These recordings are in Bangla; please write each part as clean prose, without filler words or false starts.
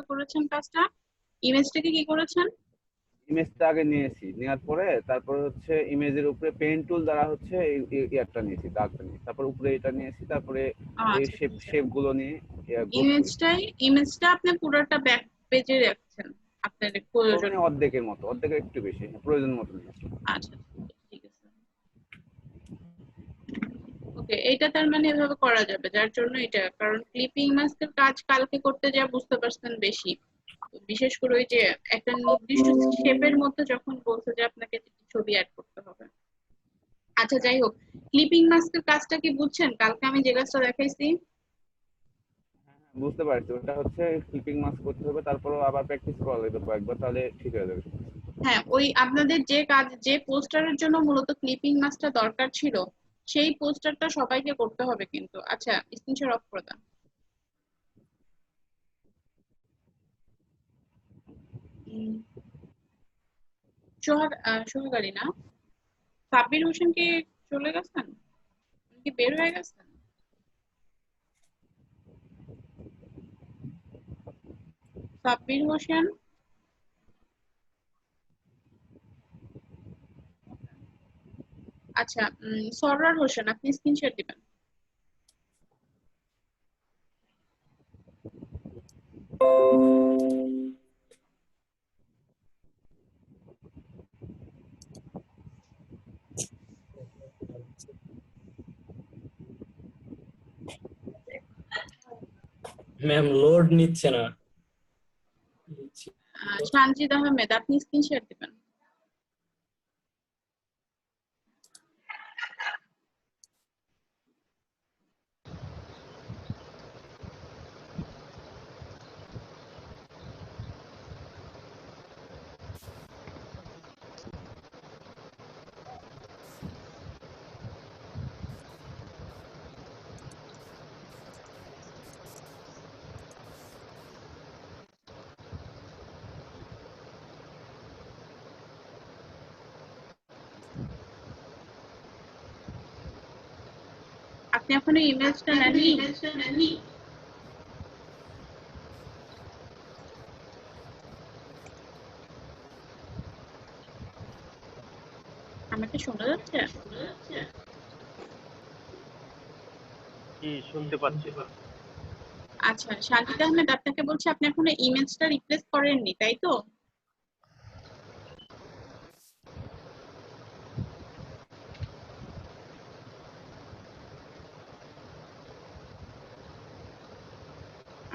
কিভাবে করেছেন কাজটা? ইমেজটাকে কি করেছেন? ইমেজটা আগে নিয়েছি, নেওয়ার পরে তারপরে হচ্ছে ইমেজের উপরে পেন টুল দ্বারা হচ্ছে ইয়ারটা নিয়েছি, দাগটা নিয়েছি, তারপর উপরে এটা নিয়েছি, তারপরে এই আচ্ছা ঠিক আছে। শেপ গুলো নিয়ে গ্রুপ করেছি। ইমেজটা আপনি পুরোটা ব্যাক পেজে রাখছেন আপনার প্রয়োজন। মানে অর্ধেকের মতো, অর্ধেকের একটু বেশি, প্রয়োজন মতো নিয়েছি। আচ্ছা ঠিক আছে। ওকে, এটা তার মানে এভাবে করা যাবে, যার জন্য এটা, কারণ ক্লিপিং মাস্কের কাজ কালকে করতে যা বুঝতে পারছেন বেশি, বিশেষ করে ওই যে একটা নির্দিষ্ট শেপের মধ্যে যখন বলছে যে আপনাকে ছবি অ্যাড করতে হবে। আচ্ছা যাই হোক, ক্লিপিং মাস্কের কাজটা কি বুঝছেন? কালকে আমি যে কাজটা দেখাইছি। বুঝতে পারছি, ওটা হচ্ছে ক্লিপিং মাস্ক করতে হবে, তারপরও আবার প্র্যাকটিস করা লাগবে কয়েকবার, তাহলে ঠিক হয়ে যাবে। হ্যাঁ, ওই আপনাদের যে কাজ, যে পোস্টারের জন্য মূলত ক্লিপিং মাস্কটা দরকার ছিল, সেই পোস্টারটা সবাইকে করতে হবে কিন্তু। আচ্ছা, স্ক্রিনশট অফ করে দেন। সোহাগ আলী না, সাব্বির হোসেন কি চলে গেছেন? উনি কি বের হয়ে গেছেন? সাব্বির হোসেন, আচ্ছা সরওয়ার হোসেন, আপনি স্ক্রিনশট দিবেন। ম্যাম লোড নিচ্ছে না। সানজিদ আহমেদ, আপনি স্ক্রিনশট দিবেন। আপনি এখনো ইমেজটা নেননি? আমাকে শোনা যাচ্ছে? জি, শুনতে পাচ্ছি। আচ্ছা, সানজিদ আহমেদ আপনাকে বলছে আপনি এখনো ইমেজটা রিপ্লেস করেননি, তাই তো?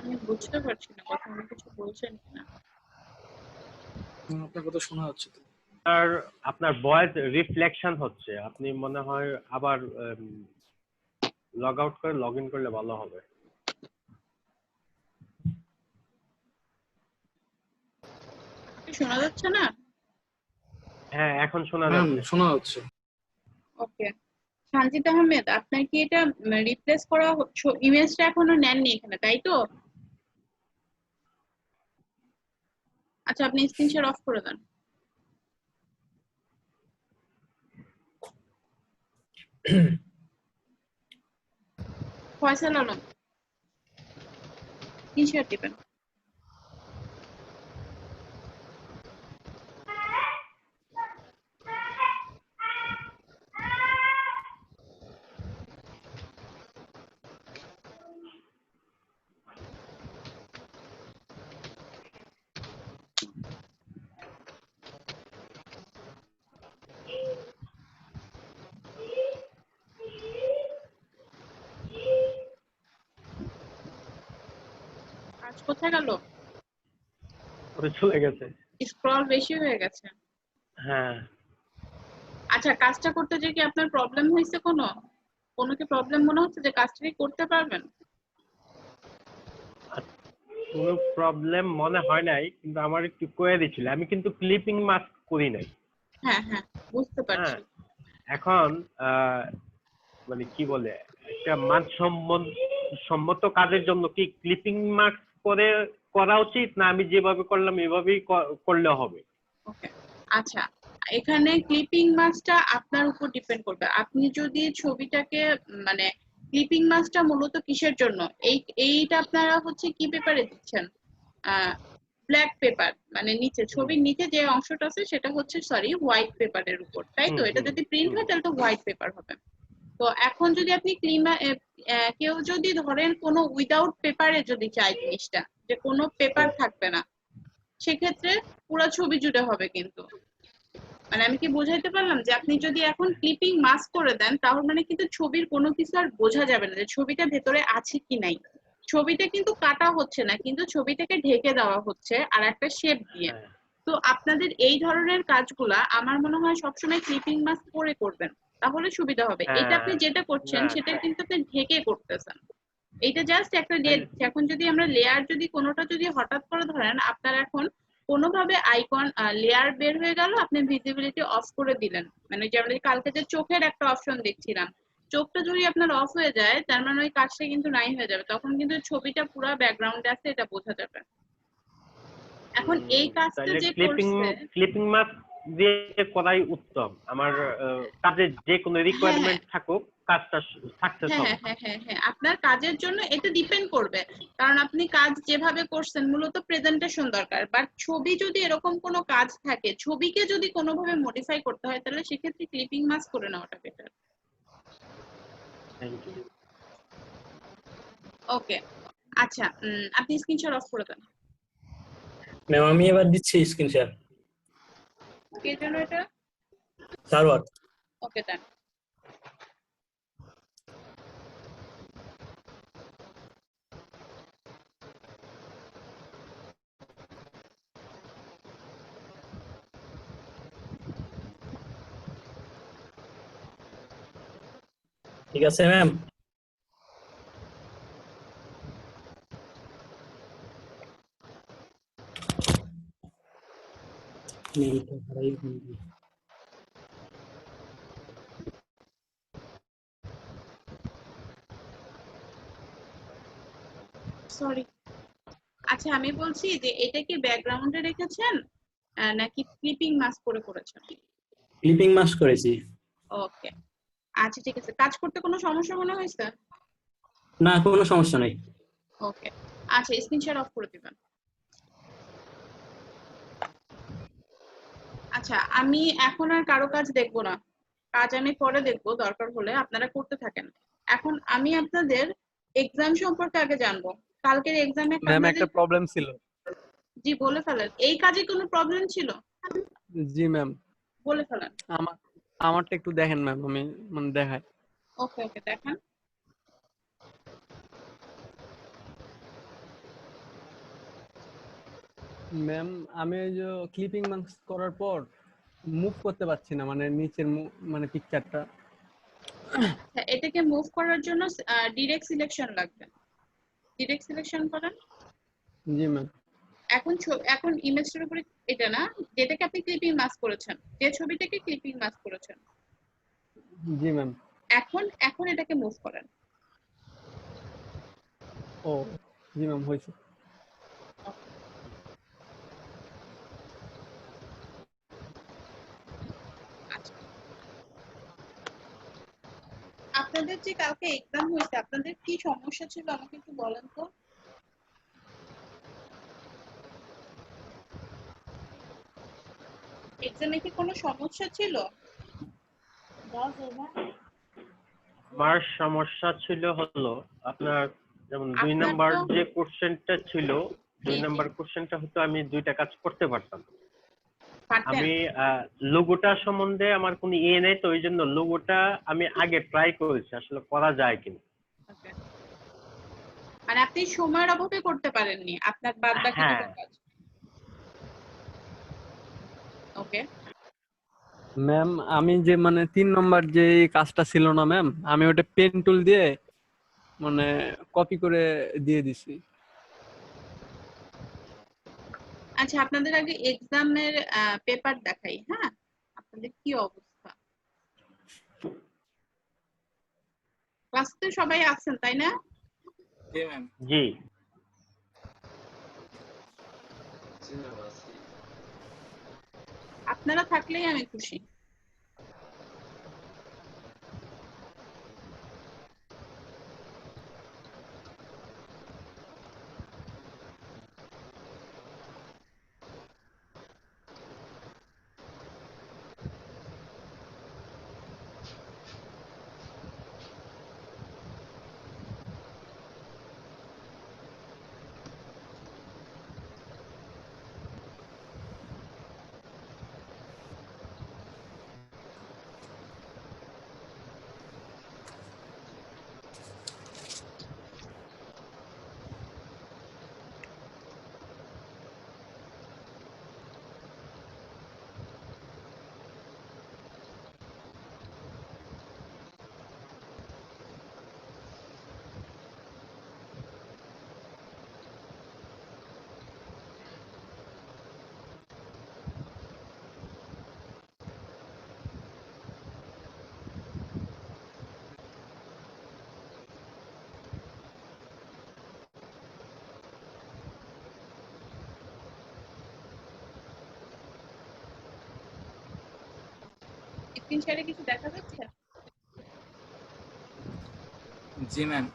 আমি বুঝতে পারছি না কথা, উনি কিছু বলছেন কিনা। আপনার কথা শোনা যাচ্ছে তো। আর আপনার ভয়েস রিফ্লেকশন হচ্ছে, আপনি মনে হয় আবার লগ আউট করে লগ ইন করলে ভালো হবে। শোনা যাচ্ছে না? হ্যাঁ, এখন শোনা ম্যাম যাচ্ছে। শোনা যাচ্ছে। ওকে, সানজিদ আহমেদ আপনার কি এটা রিপ্লেস করা, ইমেজটা এখনো নেননি এখানে, তাই তো? আচ্ছা, আপনি স্ক্রিনশট অফ করে দেন। ফয়সাল আলম, স্ক্রিনশট দিবেন। কাজ কোথায় গেল? ওটা চলে গেছে। স্ক্রল বেশি হয়ে গেছে। হ্যাঁ, আচ্ছা, কাজটা করতে যে কি আপনার প্রবলেম হয়েছে? কোনো কি প্রবলেম মনে হচ্ছে যে কাজটা কি করতে পারবেন? কোনো প্রবলেম মনে হয় নাই, কিন্তু আমার একটু কোয়েরি ছিল। আমি কিন্তু ক্লিপিং মাস্ক করি নাই। হ্যাঁ হ্যাঁ, বুঝতে হ্যাঁ, পারছি। এখন মানে কি বলে, একটা মানসম্মত কাজের জন্য কি ক্লিপিং মাস্ক করে করা উচিত, না আমি যেভাবে করলাম এভাবেই করলে হবে? ওকে, আচ্ছা, এখানে ক্লিপিং মাস্কটা আপনার উপর ডিপেন্ড করবে। আপনি যদি ছবিটাকে মানে ক্লিপিং মাস্কটা মূলত কিসের জন্য, এইটা আপনারা হচ্ছে কি পেপারে দিচ্ছেন? ব্ল্যাক পেপার, মানে নিচে ছবির নিচে যে অংশটা আছে সেটা হচ্ছে সরি হোয়াইট পেপারের উপর, তাই তো? এটা যদি প্রিন্ট হয় তাহলে তো হোয়াইট পেপার হবে। তো এখন যদি আপনি কেউ যদি ধরেন কোনো উইদাউট পেপারে যদি চায় জিনিসটা, যে কোনো পেপার থাকবে না, সেক্ষেত্রে পুরো ছবি জুড়ে হবে কিন্তু। মানে আমি কি বোঝাইতে পারলাম যে আপনি যদি এখন ক্লিপিং মাস্ক করে দেন তাহলে মানে কিন্তু ছবির কোনো কিছু আর বোঝা যাবে না যে ছবিটা ভেতরে আছে কি নাই। ছবিটা কিন্তু কাটা হচ্ছে না, কিন্তু ছবিটাকে ঢেকে দেওয়া হচ্ছে আর একটা শেপ দিয়ে। তো আপনাদের এই ধরনের কাজগুলা আমার মনে হয় সবসময় ক্লিপিং মাস্ক পরে করবেন, তাহলে সুবিধা হবে। এটা আপনি যেটা করছেন সেটা কিন্তু আপনি ঢেকে করতেছেন। এইটা জাস্ট একটা এখন যদি আমরা লেয়ার যদি কোনোটা যদি হঠাৎ করে ধরেন আপনার এখন কোনোভাবে আইকন লেয়ার বের হয়ে গেল, আপনি ভিজিবিলিটি অফ করে দিলেন, মানে যে আমরা কালকে যে চোখের একটা অপশন দেখছিলাম, চোখটা যদি আপনার অফ হয়ে যায় তার মানে ওই কাজটা কিন্তু নাই হয়ে যাবে, তখন কিন্তু ছবিটা পুরো ব্যাকগ্রাউন্ডে আছে এটা বোঝা যাবে। এখন এই কাজটা যে করছে ক্লিপিং মাস্ক দিয়ে করাই উত্তম। আমার কাজে যে কোনো রিকোয়ারমেন্ট থাকুক কাজটা সাকসেস হবে। হ্যাঁ, আপনার কাজের জন্য এটা ডিপেন্ড করবে, কারণ আপনি কাজ যেভাবে করছেন মূলত প্রেজেন্টেশন দরকার, বাট ছবি যদি এরকম কোনো কাজ থাকে, ছবিকে যদি কোনোভাবে মডিফাই করতে হয় তাহলে সেক্ষেত্রে ক্লিপিং মাস্ক করে নেওয়াটা বেটার। Thank you. ওকে, আচ্ছা আপনি স্ক্রিনশট অফ করে দেন। ম্যাম আমি এবার দিচ্ছি স্ক্রিনশট। কে জন্য এটা? সার্ভার। ওকে দেন। ঠিক আছে ম্যাম। সরি, আচ্ছা আমি বলছি যে এটা কি ব্যাকগ্রাউন্ডে রেখেছেন নাকি ক্লিপিং মাস্ক করে করেছেন? ক্লিপিং মাস্ক করেছি। ওকে, আচ্ছা ঠিক আছে। কাজ করতে কোনো সমস্যা মনে হয়েছে? না কোনো সমস্যা নেই। ওকে, আচ্ছা স্ক্রিনশট অফ করে দিবেন। আচ্ছা আমি এখন আর কারো কাজ দেখবো না, কাজ আমি পরে দেখবো, দরকার হলে আপনারা করতে থাকেন। এখন আমি আপনাদের এক্সাম সম্পর্কে আগে জানবো। কালকের এক্সামে ম্যাম একটা প্রবলেম ছিল। জি বলে ফেলেন। এই কাজে কোনো প্রবলেম ছিল? জি ম্যাম, বলে ফেলেন। আমারটা একটু দেখেন ম্যাম, আমি মানে দেখাই। ওকে ওকে দেখান। ম্যাম আমি ওই যে ক্লিপিং মাস্ক করার পর মুভ করতে পারছি না, মানে নিচের মানে পিকচারটা। আচ্ছা এটাকে মুভ করার জন্য ডিরেক্ট সিলেকশন লাগবে। ডিরেক্ট সিলেকশন করেন। জি ম্যাম। এখন ইমেজটার উপরে, এটা না যেটাকে আপনি ক্লিপিং মাস্ক করেছেন, যে ছবিটাকে ক্লিপিং মাস্ক করেছেন, জি ম্যাম। এখন এটাকে মুভ করেন। ও জি ম্যাম, হয়েছে। আচ্ছা আপনাদের যে কালকে এক্সাম হয়েছে আপনাদের কি সমস্যা ছিল আমাকে একটু বলেন তো। এক্সামে কি কোনো সমস্যা ছিল? আমার সমস্যা ছিল হলো আপনার যেমন 2 নাম্বার যে কোশ্চেনটা ছিল, 2 নাম্বার কোশ্চেনটা হতো আমি দুইটা কাজ করতে পারতাম। আমি লোগোটা সম্বন্ধে আমার কোনো ইয়ে নেই, তো ওই জন্য লোগোটা আমি আগে ট্রাই করেছি আসলে করা যায় কিনা। মানে আপনি সময়ের অভাবে করতে পারেননি আপনার বাদ বাকি দুটো কাজ। ওকে ম্যাম আমি যে মানে 3 নম্বর যে কাজটা ছিল না ম্যাম, আমি ওটা পেন টুল দিয়ে মানে কপি করে দিয়ে দিছি। আচ্ছা আপনাদের আগে এক্সামের পেপার দেখাই। হ্যাঁ আপনাদের কি অবস্থা? ক্লাসে সবাই আছেন তাই না? জি ম্যাম। জি আপনারা থাকলেই আমি খুশি। স্ক্রিন শেয়ারে কিছু দেখা যাচ্ছে? জি ম্যাম।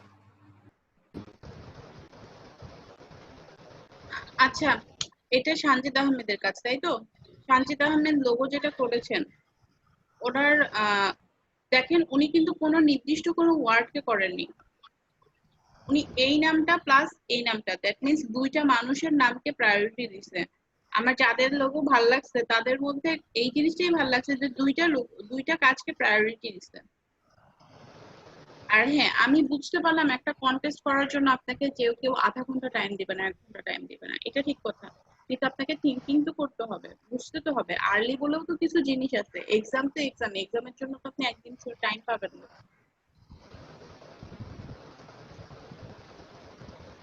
আচ্ছা, এটা সানজিদ আহমেদের কাজ, তাই তো? সানজিদ আহমেদ লোগো যেটা করেছেন, ওনার দেখেন উনি কিন্তু কোনো নির্দিষ্ট কোনো ওয়ার্ডকে করেননি। উনি এই নামটা প্লাস এই নামটা, দ্যাট মিন্স দুইটা মানুষের নামকে প্রায়োরিটি দিছে। আমার যাদের লোগো ভাল লাগছে তাদের মধ্যে এই জিনিসটাই ভাল লাগছে যে দুইটা কাজকে প্রায়োরিটি দিছে। আর হ্যাঁ, আমি বুঝতে পারলাম একটা কন্টেস্ট করার জন্য আপনাকে কেউ আধা ঘন্টা টাইম দিবে না, 1 ঘন্টা টাইম দিবে না, এটা ঠিক কথা। কিন্তু আপনাকে থিঙ্কিং তো করতে হবে, বুঝতে তো হবে। আর্লি বলেও তো কিছু জিনিস আছে। এক্সাম তো এক্সামের জন্য তো আপনি একদিন টাইম পাবেন না।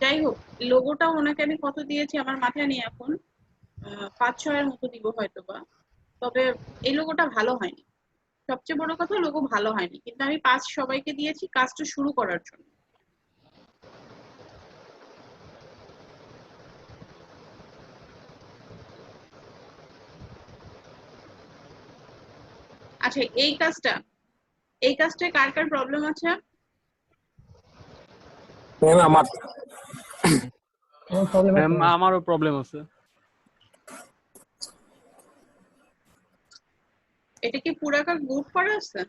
যাই হোক, লোগোটা ওনাকে আমি কত দিয়েছি আমার মাথায় নেই এখন, 5-6 এর মতো দিব হয়তোবা। তবে এই লোগোটা ভালো হয়নি। সবচেয়ে বড় কথা, লোগো ভালো হয়নি, কিন্তু আমি 5 সবাইকে দিয়েছি কাজটা শুরু করার জন্য। আচ্ছা, এই কাজটায় কার কার প্রবলেম আছে? ম্যাম আমার ম্যাম আমারও প্রবলেম আছে। এটা কি পুরাটা গ্রুপ করা আছে?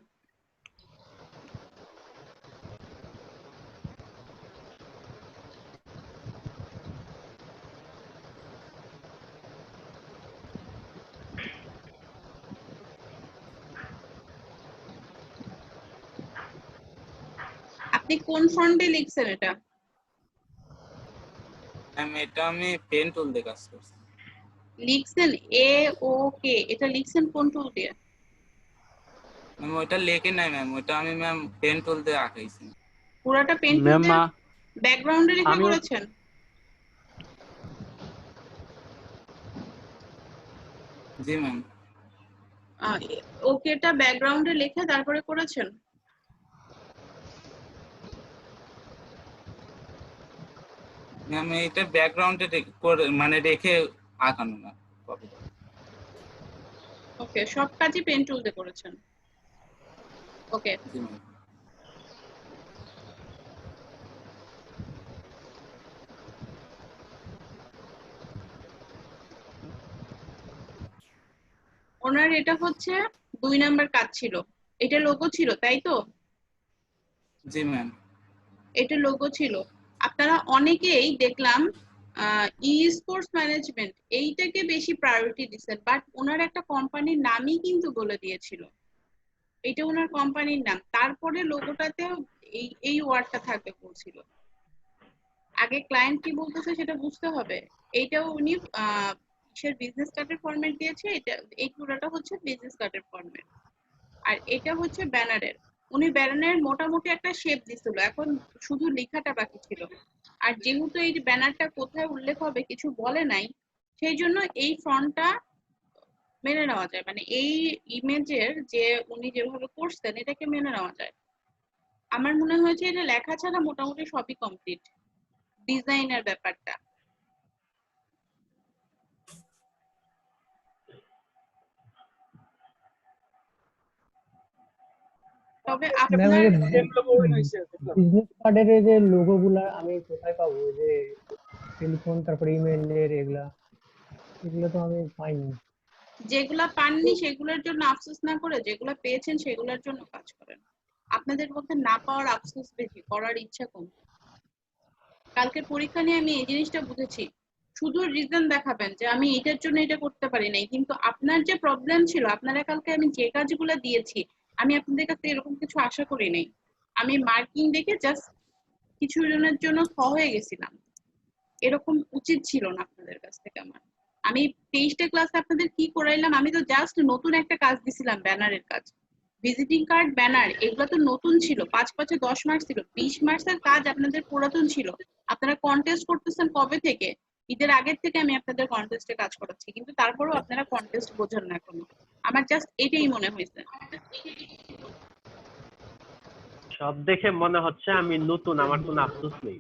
আপনি কোন ফন্টে লিখছেন এটা? ম্যাম এটা আমি পেন টুল দিয়ে কাজ করছি। লিখছেন AOK, এটা লিখছেন কোন টুল দিয়ে? ম্যাম ওইটা লেখে নাই ম্যাম, ওইটা আমি ম্যাম পেন টুল দিয়ে আঁকাইছি। পুরাটা পেন টুল ম্যাম দিয়ে ব্যাকগ্রাউন্ডে লিখে আমিও করেছেন? জি ম্যাম। ওকেটা ব্যাকগ্রাউন্ডে লিখে তারপরে করেছেন? ম্যাম এইটা ব্যাকগ্রাউন্ডে মানে রেখে আঁকানো না কপি। ওকে, সব কাজই পেন টুল দিয়ে করেছেন। ওকে, জি ম্যাম। ওনার এটা হচ্ছে 2 নাম্বার কাজ ছিল। এটা লোগো ছিল, তাই তো? জি ম্যাম। এটা লোগো ছিল। আপনারা অনেকেই দেখলাম ই স্পোর্টস ম্যানেজমেন্ট এইটাকে বেশি প্রায়োরিটি দিচ্ছেন, বাট ওনার একটা কোম্পানির নামই কিন্তু বলে দিয়েছিল। এটা ওনার কোম্পানির নাম, তারপরে লোগোটাতেও এই ওয়ার্ডটা থাকবে বলছিল। আগে ক্লায়েন্ট কি বলতেছে সেটা বুঝতে হবে। এইটাও উনি বিজনেস কার্ডের ফরম্যাট দিয়েছে, এই পুরোটা হচ্ছে বিজনেস কার্ডের ফরম্যাট, আর এটা হচ্ছে ব্যানারের। উনি ব্যানারের মোটামুটি একটা শেপ দিছিল, এখন শুধু লেখাটা বাকি ছিল। আর যেহেতু এই ব্যানারটা কোথায় উল্লেখ হবে কিছু বলে নাই, সেই জন্য এই ফন্টটা মেনে নেওয়া যায়, মানে এই ইমেজের যে উনি যেভাবে করছেন এটাকে মেনে নেওয়া যায়। আমার মনে হয়েছে এটা লেখা ছাড়া মোটামুটি সবই কমপ্লিট, ডিজাইনের ব্যাপারটা। তবে আপনার বিজনেস কার্ডের যে লোগো গুলা আমি কোথায় পাবো? যে টেলিফোন, তারপরে ইমেলের এগুলা তো আমি পাইনি। যেগুলা পাননি সেগুলোর জন্য আফসোস না করে যেগুলা পেয়েছেন সেগুলোর জন্য কাজ করেন। আপনাদের মধ্যে না পাওয়ার আফসোস বেশি, করার ইচ্ছা কম। কালকে পরীক্ষা নিয়ে আমি এই জিনিসটা বুঝেছি। শুধু রিজন দেখাবেন যে আমি এটার জন্য এটা করতে পারি নাই, কিন্তু আপনার যে প্রবলেম ছিল, আপনারা কালকে আমি যে কাজগুলো দিয়েছি আমি আপনাদের কাছে এরকম কিছু আশা করি নাই। আমি মার্কিং দেখে জাস্ট কিছু জনের জন্য হয়ে গেছিলাম, এরকম উচিত ছিল না আপনাদের কাছ থেকে আমার। আমি 23টা ক্লাসে আপনাদের কি করাইলাম? আমি তো জাস্ট নতুন একটা কাজ দিছিলাম, ব্যানারের কাজ। ভিজিটিং কার্ড, ব্যানার এগুলো তো নতুন ছিল, 5-5 10 মার্কস ছিল। 20 মার্কসের কাজ আপনাদের পুরাতন ছিল। আপনারা কন্টেস্ট করতেছেন কবে থেকে? ঈদের আগের থেকে আমি আপনাদের কন্টেস্টে কাজ করাচ্ছি, কিন্তু তারপরেও আপনারা কন্টেস্ট বোঝেন না এখনো। আমার জাস্ট এটাই মনে হয়েছে। সব দেখে মনে হচ্ছে আমি নতুন, আমার কোনো আফসোস নেই।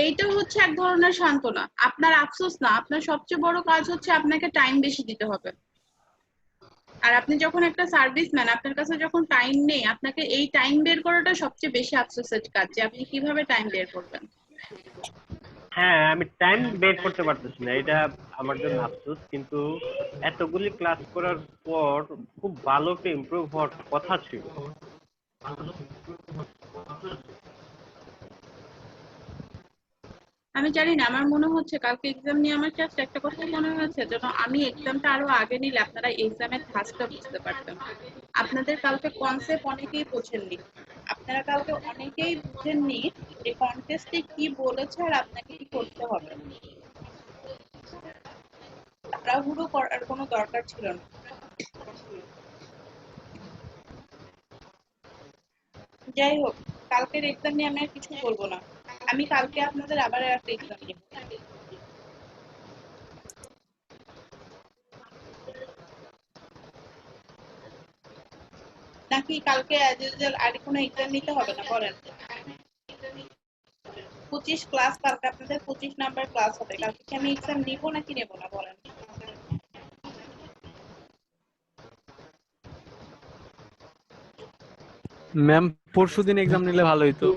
এইটা হচ্ছে এক ধরনের সান্ত্বনা। আপনার আফসোস না, আপনার সবচেয়ে বড় কাজ হচ্ছে আপনাকে টাইম বেশি দিতে হবে। আর আপনি যখন একটা সার্ভিসম্যান, আপনার কাছে যখন টাইম নেই, আপনাকে এই টাইম বের করাটা সবচেয়ে বেশি আফসোসের কাজ, যে আপনি কিভাবে টাইম বের করবেন। হ্যাঁ, আমি টাইম বের করতে পারতেছি না, এটা আমার জন্য আফসোস। কিন্তু এতগুলি ক্লাস করার পর খুব ভালো একটা ইমপ্রুভ হওয়ার কথা ছিল। আমি জানি না, আমার মনে হচ্ছে কালকে এক্সাম নিয়ে আমার জাস্ট একটা কথা মনে হয়েছে, যেন আমি এক্সামটা আরো আগে নিলে আপনারা এক্সামের ধাঁচটা বুঝতে পারতেন। আপনাদের কালকে কনসেপ্ট অনেকেই বোঝেননি, আপনারা কালকে অনেকেই বুঝেননি যে কন্টেস্টে কি বলেছে আর আপনাকে কি করতে হবে। তাড়াহুড়ো করার কোনো দরকার ছিল না। যাই হোক, কালকের এক্সাম নিয়ে আমি আর কিছু বলবো না। আমি কালকে আপনাদের আবার একটা এক্সাম নিব। নাকি কালকে অ্যাজ ইউজুয়াল আর কোনো এক্সাম নিতে হবে না বলেন? 25 ক্লাস, কালকে আপনাদের 25 নাম্বার ক্লাস হবে। কালকে কি আমি এক্সাম নিব নাকি নেব না বলেন? ম্যাম পরশুদিন এক্সাম নিলে ভালো হইতো।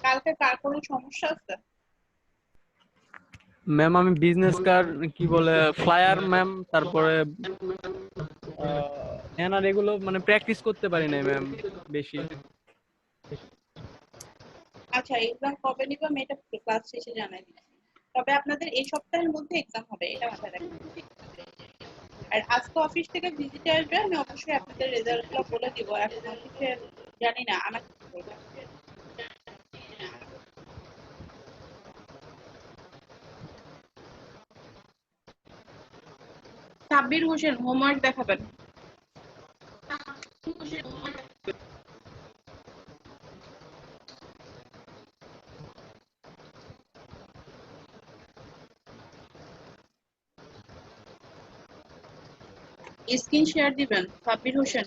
কালকে কার কোনো সমস্যা আছে? ম্যাম আমি বিজনেস কার্ড কি বলে ফ্লায়ার ম্যাম, তারপরে এনার এগুলো মানে প্র্যাকটিস করতে পারি নাই ম্যাম বেশি। আচ্ছা, এক্সাম কবে নিব আমি এটা ক্লাস শেষে জানাই দিচ্ছি। তবে আপনাদের এই সপ্তাহের মধ্যে এক্সাম হবে, এটা মাথায় রাখবেন। আর আজকে অফিস থেকে ভিজিট আসবে, আমি অবশ্যই আপনাদের রেজাল্টগুলো বলে দিব। এখন অফিসে জানি না আমাকে কি বলবে। সাব্বির হোসেন হোমওয়ার্ক দেখাবেন। স্ক্রিন শেয়ার দিবেন সাব্বির হোসেন।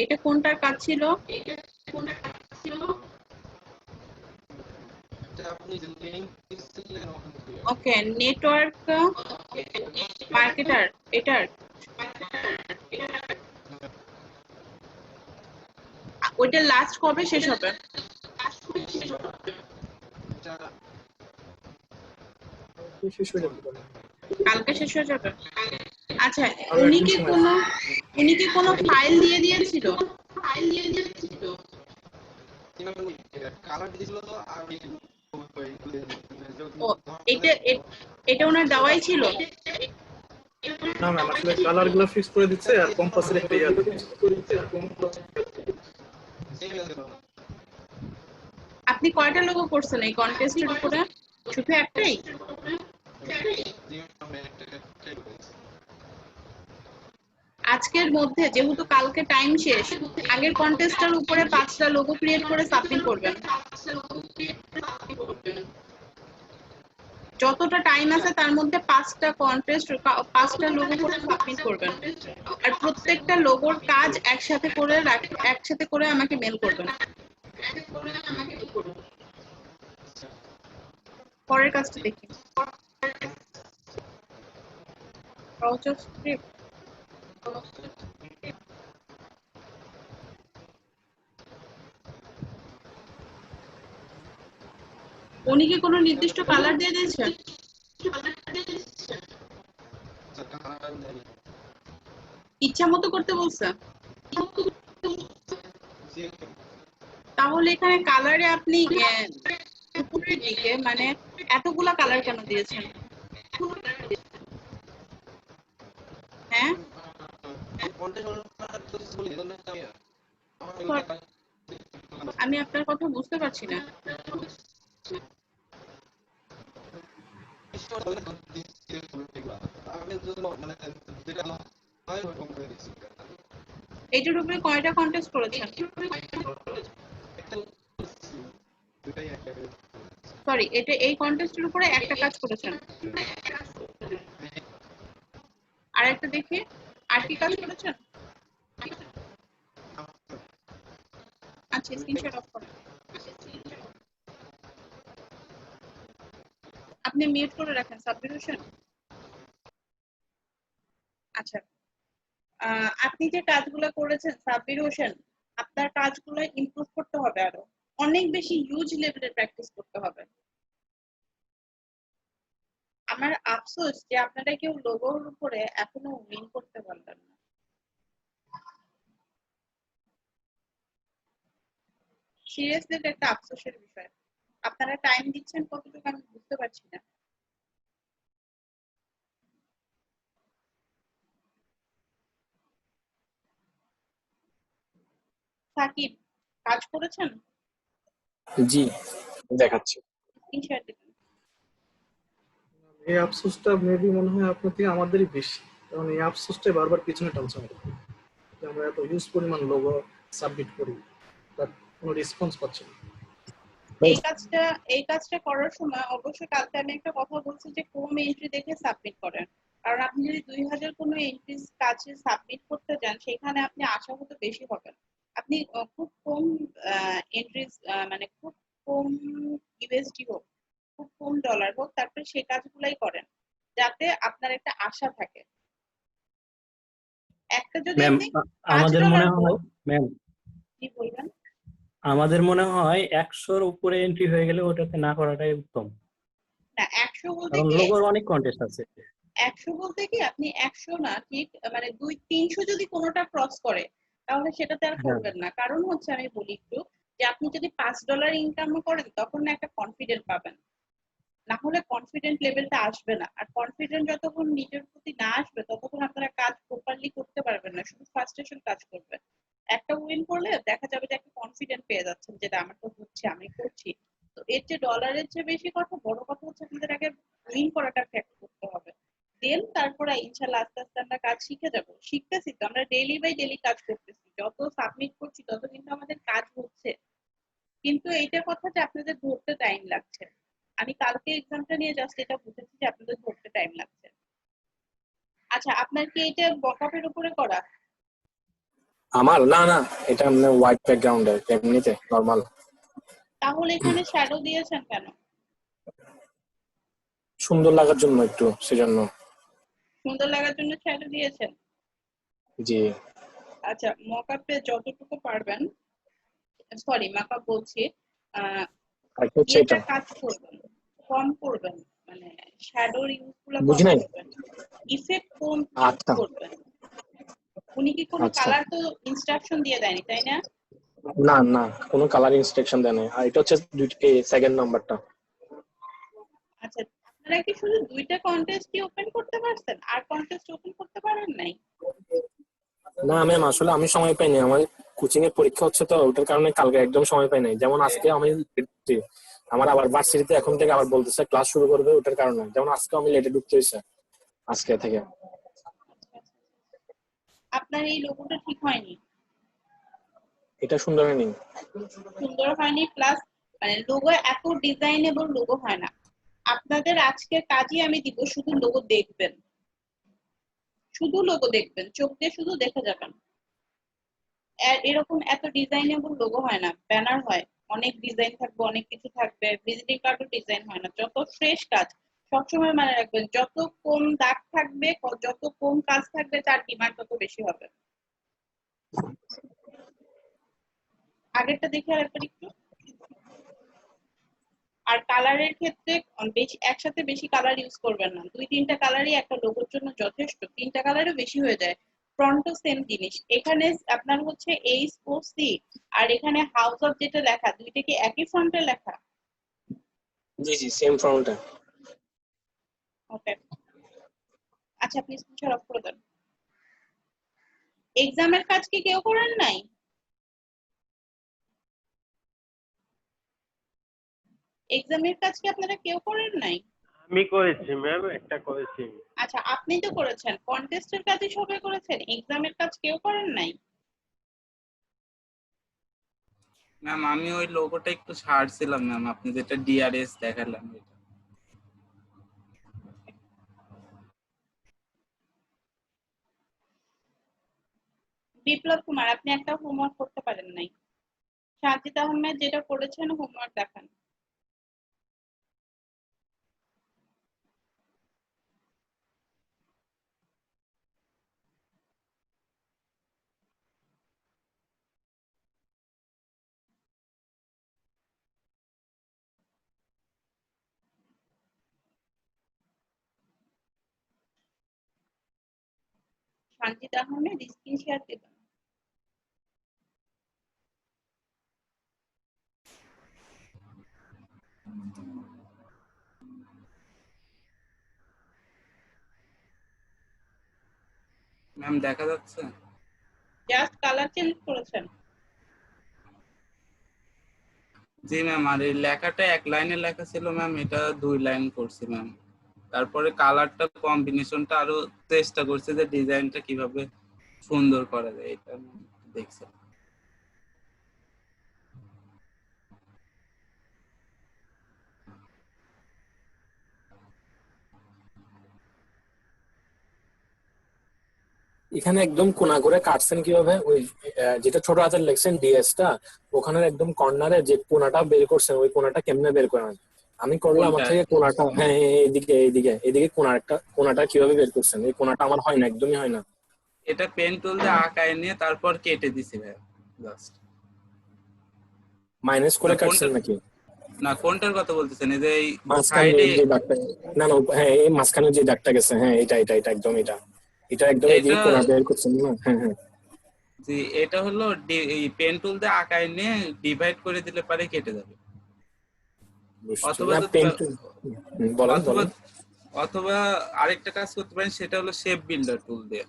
এটা কোনটার কাজ ছিল? ওকে, নেটওয়ার্ক মার্কেটার এটার ওইটা লাস্ট কবে শেষ হবে? কালকে শেষ হয়ে যাবে। আচ্ছা, উনি কি কোনো ফাইল দিয়ে দিয়েছিল? ও, এটা ওনার দেওয়াই ছিল? না ম্যাম, আসলে কালার গুলো ফিক্স করে দিচ্ছে আর কম্পাসের একটা ইয়া দিচ্ছে। আপনি কয়টা লোগো করছেন এই কন্টেস্টের উপরে? শুধু একটাই? আজকের মধ্যে, যেহেতু কালকে টাইম শেষ, আগের কন্টেস্টের উপরে 5টা লোগো ক্রিয়েট করে সাবমিট করবেন। যতটা টাইম আছে তার মধ্যে 5টা লোগো করে সাবমিট করবেন। আর প্রত্যেকটা লোগোর কাজ একসাথে করে আমাকে মেল করবেন। পরের কাজটা দেখি। স্ক্রিপ্ট উনি কি কোনো নির্দিষ্ট কালার দিয়ে দিয়েছে? ইচ্ছা মতো করতে বলছে? তাহলে এখানে কালারে আপনি উপরের দিকে মানে এতগুলা কালার কেন দিয়েছেন? হ্যাঁ, আমি আপনার কথা বুঝতে পারছি না। এইটার উপরে কয়টা কন্টেস্ট করেছেন? সরি, এই কন্টেস্টের উপরে একটা কাজ করেছেন। আর একটা দেখি, আর কি কাজ করেছেন? আচ্ছা স্ক্রিনশট অফ করুন। আপনি মিউট করে রাখেন সাব্বির হোসেন। আচ্ছা আপনি যে কাজগুলো করেছেন সাব্বির হোসেন, আপনার কাজগুলো ইমপ্রুভ করতে হবে, আরো অনেক বেশি হিউজ লেভেলের প্র্যাকটিস করতে হবে। আমার আফসোস যে আপনারা কেউ লোগোর উপরে এখনো উইন করতে পারলেন না। সিরিয়াসলি এটা একটা আফসোসের বিষয়। আপনারা টাইম দিচ্ছেন কতটুকু আমি বুঝতে পারছি না। সাকিব কাজ করেছেন? জি দেখাচ্ছি। স্ক্রিনশট দিবেন। এই আফসোসটা মেবি মনে হয় আপনার থেকে আমাদেরই বেশি, কারণ এই আফসোসটা বারবার পিছনে টানছে আমাদের, যে আমরা এত হিউজ পরিমাণ লোগো সাবমিট করি, বাট কোনো রেসপন্স পাচ্ছি না। এই কাজটা করার সময় অবশ্যই কালকে আমি একটা কথা বলছি যে কম এন্ট্রি দেখে সাবমিট করেন, কারণ আপনি যদি 2000 কোনো এন্ট্রি কাজে সাবমিট করতে যান সেখানে আপনি আশাহত বেশি হবেন। আপনি খুব কম এন্ট্রিজ মানে খুব কম ইউএসডি হোক, খুব কম ডলার হোক, তারপরে সেই কাজগুলাই করেন যাতে আপনার একটা আশা থাকে। একটা যদি ম্যাম আপনি আমাদের মনে $5 হয় ম্যাম কি বলবেন? আমাদের মনে হয় 100-র উপরে এন্ট্রি হয়ে গেলে ওটাতে না করাটাই উত্তম, না 100 বলতে কারণ কি, লোগোর অনেক কন্টেস্ট আছে। 100 বলতে কি আপনি 100 না, ঠিক মানে 200-300 যদি কোনোটা ক্রস করে তাহলে সেটাতে আর হ্যাঁ করবেন না। কারণ হচ্ছে আমি বলি একটু যে আপনি যদি $5 ইনকাম করেন তখন না একটা কনফিডেন্ট পাবেন, না হলে কনফিডেন্ট লেভেলটা আসবে না। আর কনফিডেন্ট যতক্ষণ নিজের প্রতি না আসবে ততক্ষণ আপনারা কাজ প্রপারলি করতে পারবেন না, শুধু ফ্রাস্ট্রেশন কাজ করবে। একটা উইন করলে দেখা যাবে যে একটা কনফিডেন্ট পেয়ে যাচ্ছেন যেটা আমার তো হচ্ছে, আমি করছি। তো এর যে ডলারের চেয়ে বেশি কথা, বড় কথা হচ্ছে আপনাদের আগে উইন করাটা ফ্যাক্ট করতে হবে। দেন তারপরে ইনশাল্লাহ আস্তে আস্তে আমরা কাজ শিখে যাবো। শিখতেছি তো, আমরা ডেইলি বাই ডেইলি কাজ করতেছি, যত সাবমিট করছি তত কিন্তু আমাদের কাজ হচ্ছে। কিন্তু এইটা কথা যে আপনাদের ধরতে টাইম লাগছে। আমি কালকে এক্সামটা নিয়ে জাস্ট এটা বুঝেছি যে আপনাদের ধরতে টাইম লাগছে। আচ্ছা আপনার কি এটা বকআপের উপরে করা? আমার না না, এটা এমনি হোয়াইট ব্যাকগ্রাউন্ডে, এমনিতে নরমাল। তাহলে এখানে শ্যাডো দিয়েছেন কেন? সুন্দর লাগার জন্য একটু, সেজন্য। সুন্দর লাগার জন্য শ্যাডো দিয়েছেন? জি আচ্ছা মকআপে যতটুকু পারবেন, সরি মকআপ বলছি, আর কি হচ্ছে ইয়েটা এটা, কাজ করবেন, কম করবেন, মানে শ্যাডোর ইউজ গুলো কম বুঝি নাই। করবেন, ইফেক্ট কম ইউজ আচ্ছা করবেন। উনি কি কোনো আচ্ছা, কালার তো ইনস্ট্রাকশন দিয়ে দেয়নি তাই না? না না, কোনো কালার ইনস্ট্রাকশন দেয় নাই। আর এটা হচ্ছে সেকেন্ড নাম্বারটা। আচ্ছা আপনারা কি শুধু দুইটা কন্টেস্টই ওপেন করতে পারছেন, আর কন্টেস্ট ওপেন করতে পারেন নাই? না ম্যাম, আসলে আমি সময় পাইনি, আমার কোচিং এর পরীক্ষা হচ্ছে, তো ওটার কারণে কালকে একদম সময় পাই নাই। যেমন আজকে আমি আমার আবার ভার্সিটিতে এখন থেকে আবার বলতেছে ক্লাস শুরু করবে, ওটার কারণে যেমন আজকে আমি লেটে ঢুকতে হয়েছে আজকে থেকে। আপনার এই লোগোটা ঠিক হয়নি, এটা সুন্দর হয়নি। সুন্দর হয়নি, প্লাস মানে লোগো এত ডিজাইনেবল লোগো হয় না। আপনাদের আজকের কাজই আমি দিব, শুধু লোগো দেখবেন, শুধু লোগো দেখবেন, চোখ দিয়ে শুধু দেখে যাবেন। এরকম এত ডিজাইনেবল লোগো হয় না, ব্যানার হয় অনেক ডিজাইন থাকবে, অনেক কিছু থাকবে, ভিজিটিং কার্ডও ডিজাইন হয় না। যত ফ্রেশ কাজ সবসময় মনে রাখবেন, যত কম দাগ থাকবে, যত কম কাজ থাকবে তার ডিমান্ড তত বেশি হবে। আগেরটা দেখে আরেকবার একটু। আর কালারের ক্ষেত্রে বেশি একসাথে বেশি কালার ইউজ করবেন না, 2-3টা কালারই একটা লোগোর জন্য যথেষ্ট, 3টা কালারও বেশি হয়ে যায়। ফ্রন্টও সেম জিনিস, এখানে আপনার হচ্ছে এইচ ও সি আর এখানে হাউস অফ যেটা লেখা, দুইটা কি একই ফন্টে লেখা? জি জি, সেম ফ্রন্টে। ওকে আচ্ছা আপনি স্ক্রিনশট অফ করে দেন। এক্সামের কাজ কি কেউ করেন নাই? এক্সামের কাজ কি আপনারা কেউ করেন নাই? আমি করেছি ম্যাম, একটা করেছি। আচ্ছা আপনি তো করেছেন, কন্টেস্টের কাজই সবাই করেছেন, এক্সামের কাজ কেউ করেন নাই? ম্যাম আমি ওই লোগোটা একটু ছাড়ছিলাম ম্যাম, আপনি যেটা ডিআরএস দেখালেন ওইটা। বিপ্লব কুমার আপনি একটা হোমওয়ার্ক করতে পারেন নাই। সাজিদ আহমেদ যেটা করেছেন হোমওয়ার্ক দেখান। সাজিদ আহমেদ স্ক্রিন শেয়ার দিবেন। ম্যাম দেখা যাচ্ছে? জাস্ট কালার চেঞ্জ করেছেন। জি ম্যাম, আর এই লেখাটা এক লাইনে লেখা ছিল ম্যাম, এটা 2 লাইন করছি ম্যাম। তারপরে কালারটা কম্বিনেশনটা আরো চেষ্টা করছে যে ডিজাইনটা কিভাবে সুন্দর করা যায়, এটা দেখছি। এখানে একদম কোনা করে কাটছেন কিভাবে? ওই যেটা ছোট হাতের লিখছেন ডিএসটা, ওখানে একদম কর্নারে যে কোনাটা বের করছেন, ওই কোনাটা কেমনে বের করেন? আমি করলে আমার কোনটা? থেকে কোনাটা, হ্যাঁ এইদিকে এইদিকে এইদিকে কোনাটা কিভাবে বের করছেন? এই কোনাটা আমার হয় না, একদমই হয় না। এটা পেন টুল দিয়ে আঁকায় নিয়ে তারপর কেটে দিছি ভাই জাস্ট। মাইনাস করে কাটছেন নাকি? না, কোনটার কথা বলতেছেন? এই যে এই মাঝখানে সাইডে যে দাগটা, না না হ্যাঁ এই মাঝখানে যে দাগটা গেছে, হ্যাঁ এটা একদম এটা একদম এটা, এইদিকে কোনা বের করছেন না? হ্যাঁ হ্যাঁ জি এটা হলো এই পেন টুল দিয়ে আঁকায় নিয়ে ডিভাইড করে দিলে পারে কেটে যাবে। বুঝছি অথবা না যদি পেন্ট। বলেন অথবা বলেন। অথবা আরেকটা কাজ করতে পারেন, সেটা হলো শেপ বিল্ডার টুল দিয়ে।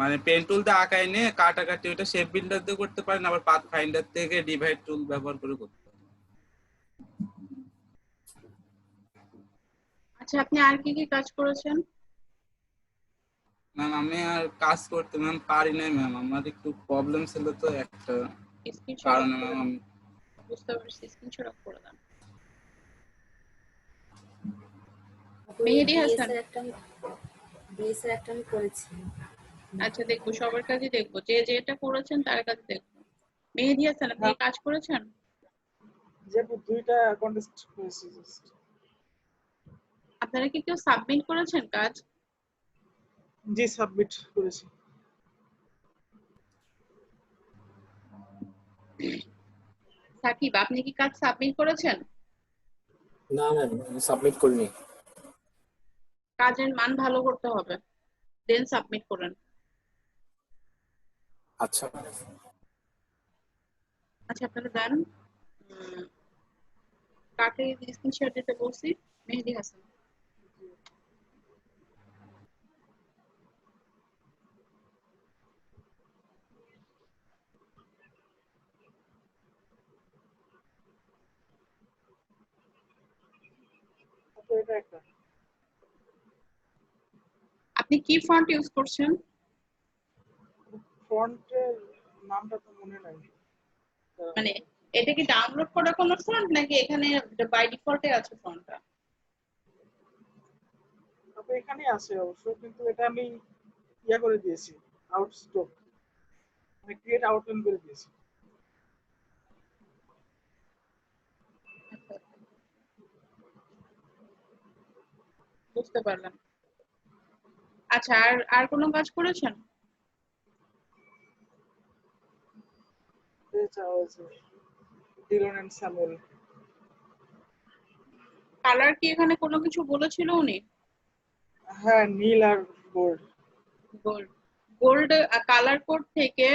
মানে পেন টুল দিয়ে আঁকায় নিয়ে কাটাকাটি ওটা শেপ বিল্ডার দিয়ে করতে পারেন, আবার পাথ ফাইন্ডার থেকে ডিভাইড টুল ব্যবহার করে করতে পারেন। আচ্ছা, আপনি আর কি কি কাজ করেছেন? ম্যাম আমি আর কাজ করতে ম্যাম পারি নাই ম্যাম, আমার একটু প্রবলেম ছিল তো একটা স্ক্রিনশট কারণে ম্যাম আমি। বুঝতে পারছি, স্ক্রিনশট অফ করে দেন। মেহেদী হাসান। ডিএস এর একটা আমি করেছি। আচ্ছা দেখবো, সবার কাজই দেখবো, যে যেটা করেছেন তার কাজ দেখবো। মেহেদী হাসান, আপনি কাজ করেছেন? যে দুইটা কন্টেস্ট করেছি। আপনারা কি কেউ সাবমিট করেছেন কাজ? জি সাবমিট করেছি। সাকিব, আপনি কি কাজ সাবমিট করেছেন? না ম্যাম আমি সাবমিট করিনি। কাজের মান ভালো করতে হবে, দেন সাবমিট করেন। আচ্ছা আচ্ছা আপনারা দেন। কাকে স্ক্রিনশট দিতে বলছি? মেহেদী হাসান। আপনি কি ফন্ট ইউজ করছেন? ফন্টের নামটা তো মনে নাই। মানে এটা কি ডাউনলোড করা কোনো ফন্ট নাকি এখানে বাই ডিফল্টে আছে ফন্টটা? তবে এখানে আছে অবশ্য, কিন্তু এটা আমি ইয়া করে দিয়েছি, আউটস্টক মানে ক্রিয়েট আউটলাইন করে দিয়েছি। বুঝতে পারলাম। আচ্ছা, আর আর কোনো কাজ করেছেন? Dillon and Samuel. কালার কি এখানে কোনো কিছু বলেছিল উনি? হ্যাঁ নীল আর gold. Gold, gold colour code থেকে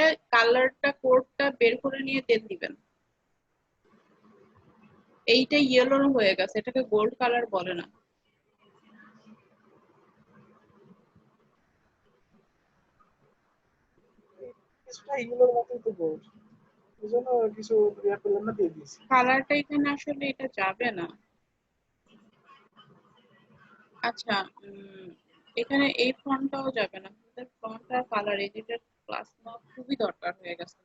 কোডটা বের করে নিয়ে তেল দিবেন। এইটা ইয়েলো হয়ে গেছে, এটাকে গোল্ড কালার বলে না। কিছুটা ইয়েলোর মতোই তো গোল্ড, এজন্য কিছু ইয়া করলাম না, দিয়ে দিয়েছি। কালারটা এখানে আসলে এটা যাবে না। আচ্ছা, এখানে এই ফন্টটাও যাবে না, ফন্ট আর কালার এডিটর ক্লাস নেওয়া খুবই দরকার হয়ে গেছে।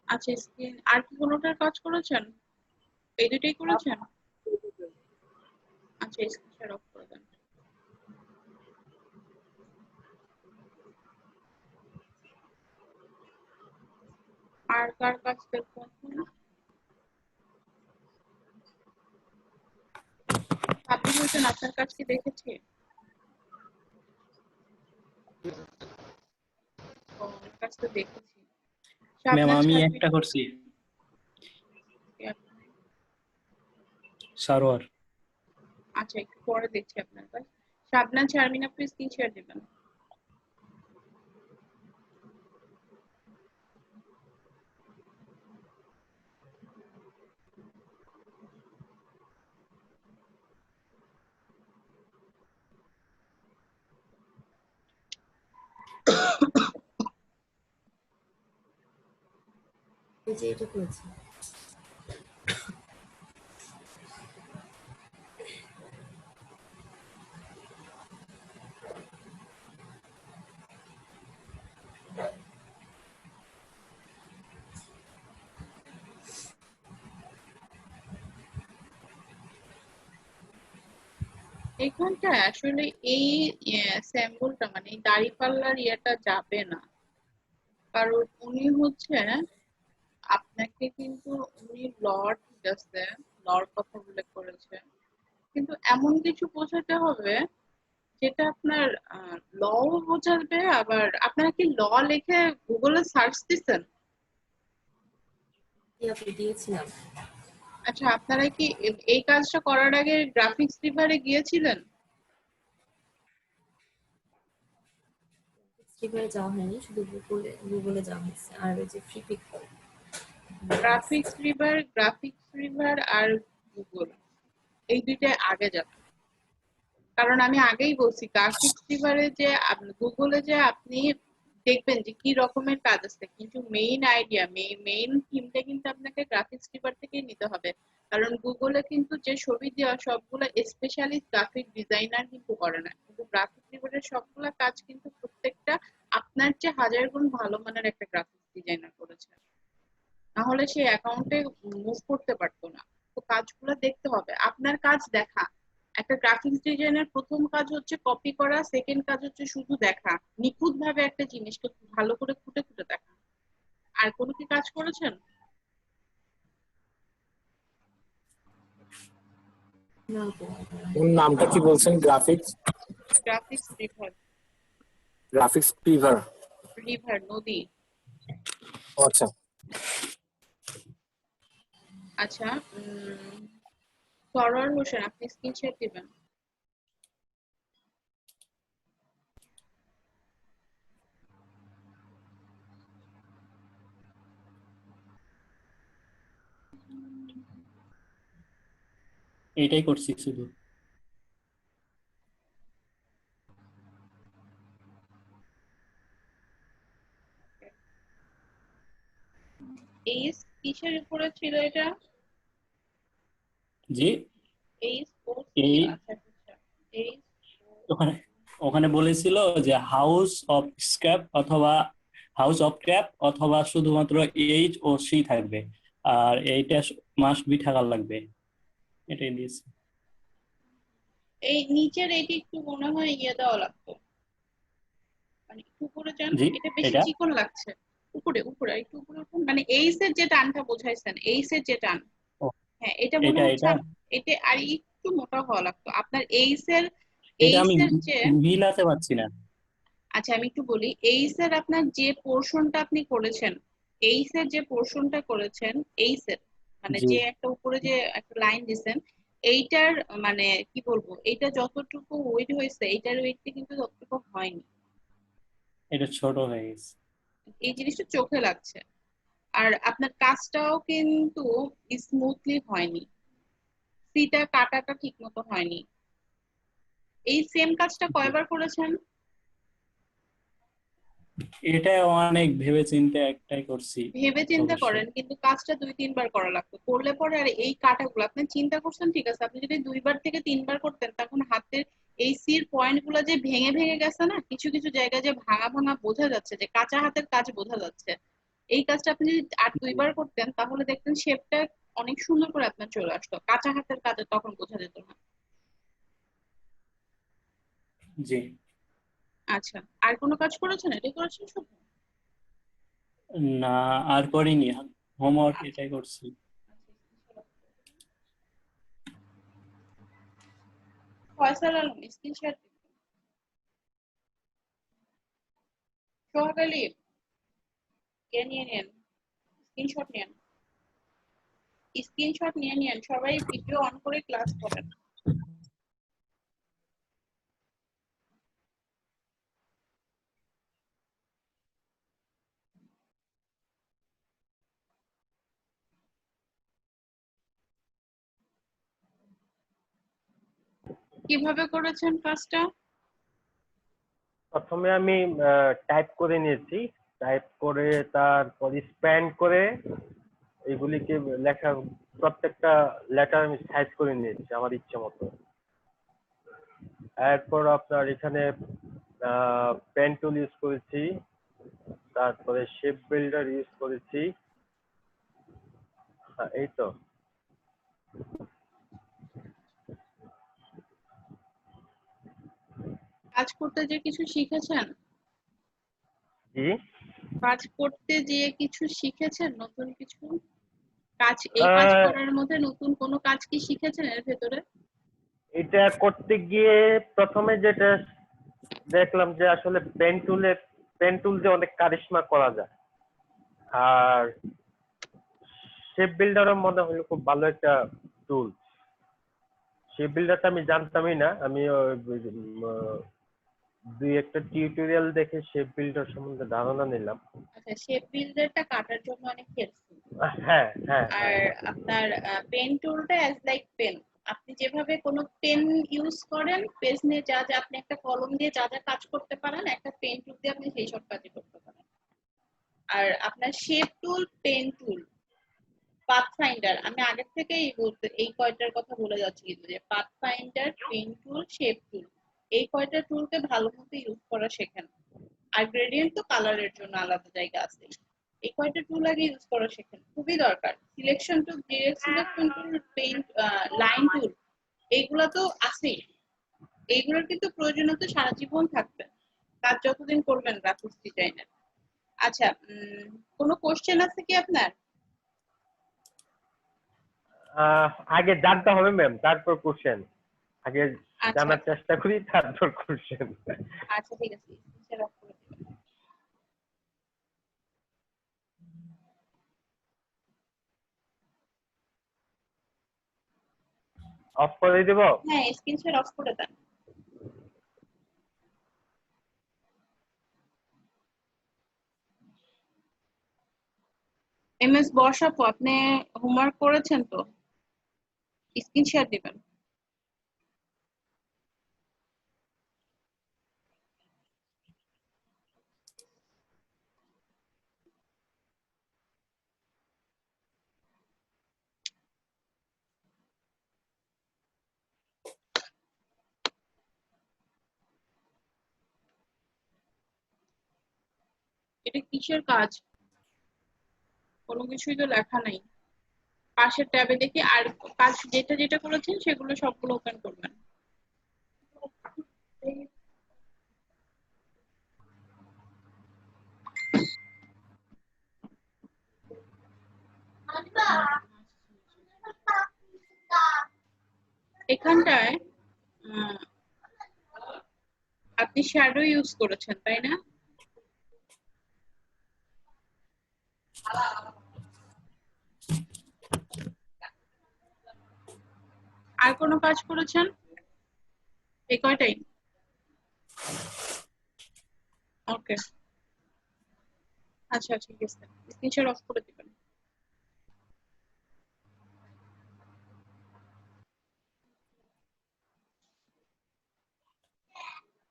আচ্ছা, স্ক্রিন আর কি কোনোটার কাজ করেছেন? এই দুটোই করেছেন? আচ্ছা, স্ক্রিনশট অফ করে দেন। আর কার কাছ থেকে কোন সাব্বির হোসেন আপনার কাছ কি দেখেছি? ওর কাছ তো দেখেছি। ম্যাম শাবনাজ আমি শারমিন একটা করছি সারোয়ার। আচ্ছা একটু পরে দেখছি আপনার কাছ। শাবনাজ শারমিন আপনি স্ক্রিন শেয়ার দিবেন। এই যে এটা করেছি। এখানটা আসলে এই স্যাম্পলটা মানে এই দাড়িপাল্লার ইয়েটা যাবে না, কারণ উনি হচ্ছে আপনাকে কিন্তু উনি লর্ড দিতেছে, লর কথা উল্লেখ করেছে, কিন্তু এমন কিছু বোঝাতে হবে যেটা আপনার লও বোঝাবে। আবার আপনারা কি ল লিখে গুগলে সার্চ দিচ্ছেন? আপনি দিয়েছিলাম। আচ্ছা আপনারা কি এই কাজটা করার আগে গ্রাফিক্স রিভারে গিয়েছিলেন? স্ক্রিপারে যাওয়া হয়নি, শুধু গুগলে যাওয়া হয়েছে। আর ওই যে ফ্রি পিক গ্রাফিক্স রিভার আর গুগল এই দুইটাই আগে যাবে, কারণ আমি আগেই বলছি গ্রাফিক্স রিভারে যে গুগলে যে আপনি দেখবেন যে কি রকমের কাজ আছে, কিন্তু মেইন আইডিয়া মেইন থিমটা কিন্তু আপনাকে গ্রাফিক্স রিভার থেকেই নিতে হবে, কারণ গুগলে কিন্তু যে ছবি দেওয়া সবগুলো স্পেশালিস্ট গ্রাফিক ডিজাইনার কিন্তু করে না, কিন্তু গ্রাফিক রিভারের সবগুলো কাজ কিন্তু প্রত্যেকটা আপনার চেয়ে হাজার গুণ ভালো মানের একটা গ্রাফিক্স ডিজাইনার করেছে, না হলে সেই অ্যাকাউন্টে মুভ করতে পারতো না। তো কাজগুলো দেখতে হবে, আপনার কাজ দেখা। একটা গ্রাফিক্স ডিজাইনের প্রথম কাজ হচ্ছে কপি করা, সেকেন্ড কাজ হচ্ছে শুধু দেখা, নিখুঁত ভাবে একটা জিনিসকে ভালো করে খুঁটে খুঁটে দেখা। আর কোনো কি কাজ করেছেন? ওর নামটা কি বলছেন? Graphics graphics river. Graphics river. River নদী। আচ্ছা আচ্ছা সরোয়ার হোসেন আপনি স্ক্রিন শেয়ার দিবেন। এইটাই করছি শুধু। এই কিসের উপরে ছিল এটা? জি এই এই আচ্ছা আচ্ছা এই ওখানে ওখানে বলেছিল যে হাউস অফ স্ক্র্যাপ অথবা হাউস অফ ক্র্যাপ অথবা শুধুমাত্র এইচ ও সি থাকবে, আর এইটা মাস্ট বি থাকার লাগবে, এটাই দিয়েছে। এই নিচের এটি একটু মনে হয় ইয়ে দেওয়া লাগতো, মানে একটু উপরে যান, জি এটা বেশি এটা চিকন লাগছে। উপরে উপরে একটু উপরে উঠুন, মানে এইস এর যে টানটা বোঝাইছেন, এইস এর যে টান, ও, হ্যাঁ এটা মনে এটা হচ্ছে এটা এটা আর একটু মোটা হওয়া লাগতো আপনার এটা এইস আমি এর যে। মিলাতে পারছি না। আচ্ছা আমি একটু বলি, এইস এর আপনার যে পোর্শনটা আপনি করেছেন, এইস এর যে পোর্শনটা করেছেন, এইস এর মানে জি যে একটা উপরে যে একটা লাইন দিছেন, এইটার মানে কি বলবো, এইটা যতটুকু ওয়েট হয়েছে এইটার ওয়েটটা কিন্তু ততটুকু হয়নি, এটা ছোট হয়ে গেছে। এই জিনিসটা চোখে লাগছে। আর আপনার কাজটাও কিন্তু স্মুথলি হয়নি, সিটা কাটাটা ঠিক মতো হয়নি। এই সেম কাজটা জি। কয়বার করেছেন? এটা অনেক ভেবে চিন্তে একটাই করছি ভেবে চিন্তা অবশ্য। করেন, কিন্তু কাজটা 2-3 বার করা লাগতো, করলে পরে আর এই কাটাগুলো আপনি চিন্তা করছেন ঠিক আছে, আপনি যদি 2 থেকে 3 বার করতেন তখন হাতের এই সির পয়েন্ট গুলো যে ভেঙে ভেঙে গেছে না, কিছু কিছু জায়গায় যে ভাঙা ভাঙা বোঝা যাচ্ছে, যে কাঁচা হাতের কাজ বোঝা যাচ্ছে, এই কাজটা আপনি যদি আর 2বার করতেন তাহলে দেখতেন শেপটা অনেক সুন্দর করে আপনার চলে আসতো, কাঁচা হাতের কাজে তখন বোঝা যেত না। জি আচ্ছা আর কোনো কাজ করেছেন? এটাই করেছেন শুধু? না, আর করিনি, হোমওয়ার্ক এটাই করছি। ফয়সাল আলম স্ক্রিনশট, সোহাগ আলী নিয়ে নেন, স্ক্রিনশট নেন, স্ক্রিনশট নিয়ে নেন, সবাই ভিডিও অন করে ক্লাস করেন। কিভাবে করেছেন কাজটা? প্রথমে আমি টাইপ করে নিয়েছি, টাইপ করে তারপর স্প্যান করে এগুলিকে লেখা, প্রত্যেকটা লেটার আমি সাইজ করে নিয়েছি আমার ইচ্ছে মতো। এরপর আপনার এখানে পেন টুল ইউজ করেছি, তারপরে শেপ বিল্ডার ইউজ করেছি। এই তো। কাজ করতে যে কিছু শিখেছেন? জি, কাজ করতে যে কিছু শিখেছেন, নতুন কিছু কাজ, এই কাজ করার মধ্যে নতুন কোনো কাজ কি শিখেছেন এর ভেতরে? এটা করতে গিয়ে প্রথমে যেটা দেখলাম যে আসলে পেন টুল দিয়ে অনেক কারিশমা করা যায়, আর শেপ বিল্ডারও মনে হলো খুব ভালো একটা টুল। শেপ বিল্ডারটা আমি জানতামই না, আমি দুই একটা টিউটোরিয়াল দেখে শেপ বিল্ডার সম্বন্ধে ধারণা নিলাম। আচ্ছা, শেপ বিল্ডারটা কাটার জন্য অনেক হেল্পফুল। হ্যাঁ হ্যাঁ। আর আপনার পেন টুলটা অ্যাজ লাইক পেন, আপনি যেভাবে কোনো পেন ইউজ করেন, পেজ নিয়ে যা যা আপনি একটা কলম দিয়ে যা যা কাজ করতে পারেন, একটা পেন টুল দিয়ে আপনি সেই সব কাজই করতে পারেন। আর আপনার শেপ টুল, পেন টুল, পাথফাইন্ডার, আমি আগে থেকেই বলতে এই কয়টার কথা বলে যাচ্ছি, কিন্তু যে পাথফাইন্ডার, পেন টুল, শেপ টুল, এই কয়টা টুলকে ভালো মতো ইউজ করা শেখেন। আর গ্রেডিয়েন্ট তো কালারের জন্য আলাদা জায়গা আছে। এই কয়টা টুল আগে ইউজ করা শেখেন, খুবই দরকার। Selection tool, direct selection tool, paint, line tool, এইগুলা তো আছেই। এইগুলোর কিন্তু প্রয়োজনীয়তা সারা জীবন থাকবে, কাজ যতদিন করবেন গ্রাফিক্স ডিজাইনের। আচ্ছা, কোনো কোশ্চেন আছে কি আপনার? আগে জানতে হবে ম্যাম, তারপর কোশ্চেন। আগে আচ্ছা জানার চেষ্টা করি, তারপর কোশ্চেন। আচ্ছা, ঠিক আছে, সেটা অফ করে দিবেন। অফ করে দিব? হ্যাঁ, স্ক্রিন শেয়ার অফ করে দেন। এমএস বর্ষাপু, আপনি হোমওয়ার্ক করেছেন তো? স্ক্রিন শেয়ার দিবেন। এটা কিসের কাজ? কোনো কিছুই তো লেখা নাই। পাশের ট্যাবে দেখি, আর কাজ যেটা যেটা করেছেন সেগুলো সবগুলো ওপেন করবেন। এখানটায় আপনি শ্যাডো ইউজ করেছেন, তাই না? আর কোনো কাজ করেছেন? এই কয়টাই? ওকে, আচ্ছা ঠিক আছে, স্ক্রিন শেয়ার অফ করে দিবেন।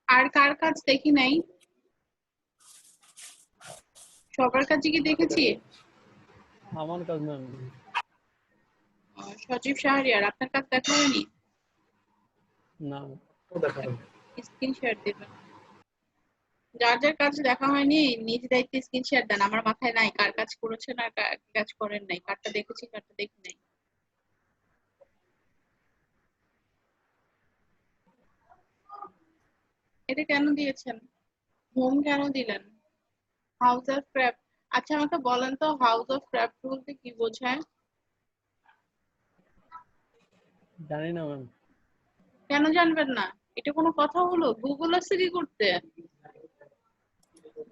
আর কার কাজ দেখি নাই? সবার কাজই কি দেখেছি? আমার কাজ ম্যাম। সজীব শাহরিয়ার, আপনার কাজ দেখা হয়নি? না, স্ক্রিন শেয়ার দিবেন। যার যার কাজ দেখা হয়নি নিজ দায়িত্বে স্ক্রিন শেয়ার দেন। আমার মাথায় নাই কার কাজ করেছেন আর কার কাজ করেন নাই, কারটা দেখেছি কারটা দেখি নাই। এটা কেন দিয়েছেন? হোম কেন দিলেন? হাউস অফ ক্র্যাফট, আচ্ছা আমাকে বলেন তো হাউস অফ ক্রাফট বলতে কি বোঝায়? জানি না ম্যাম। কেন জানবেন না? এটা কোনো কথা হলো? গুগল আছে কি করতে?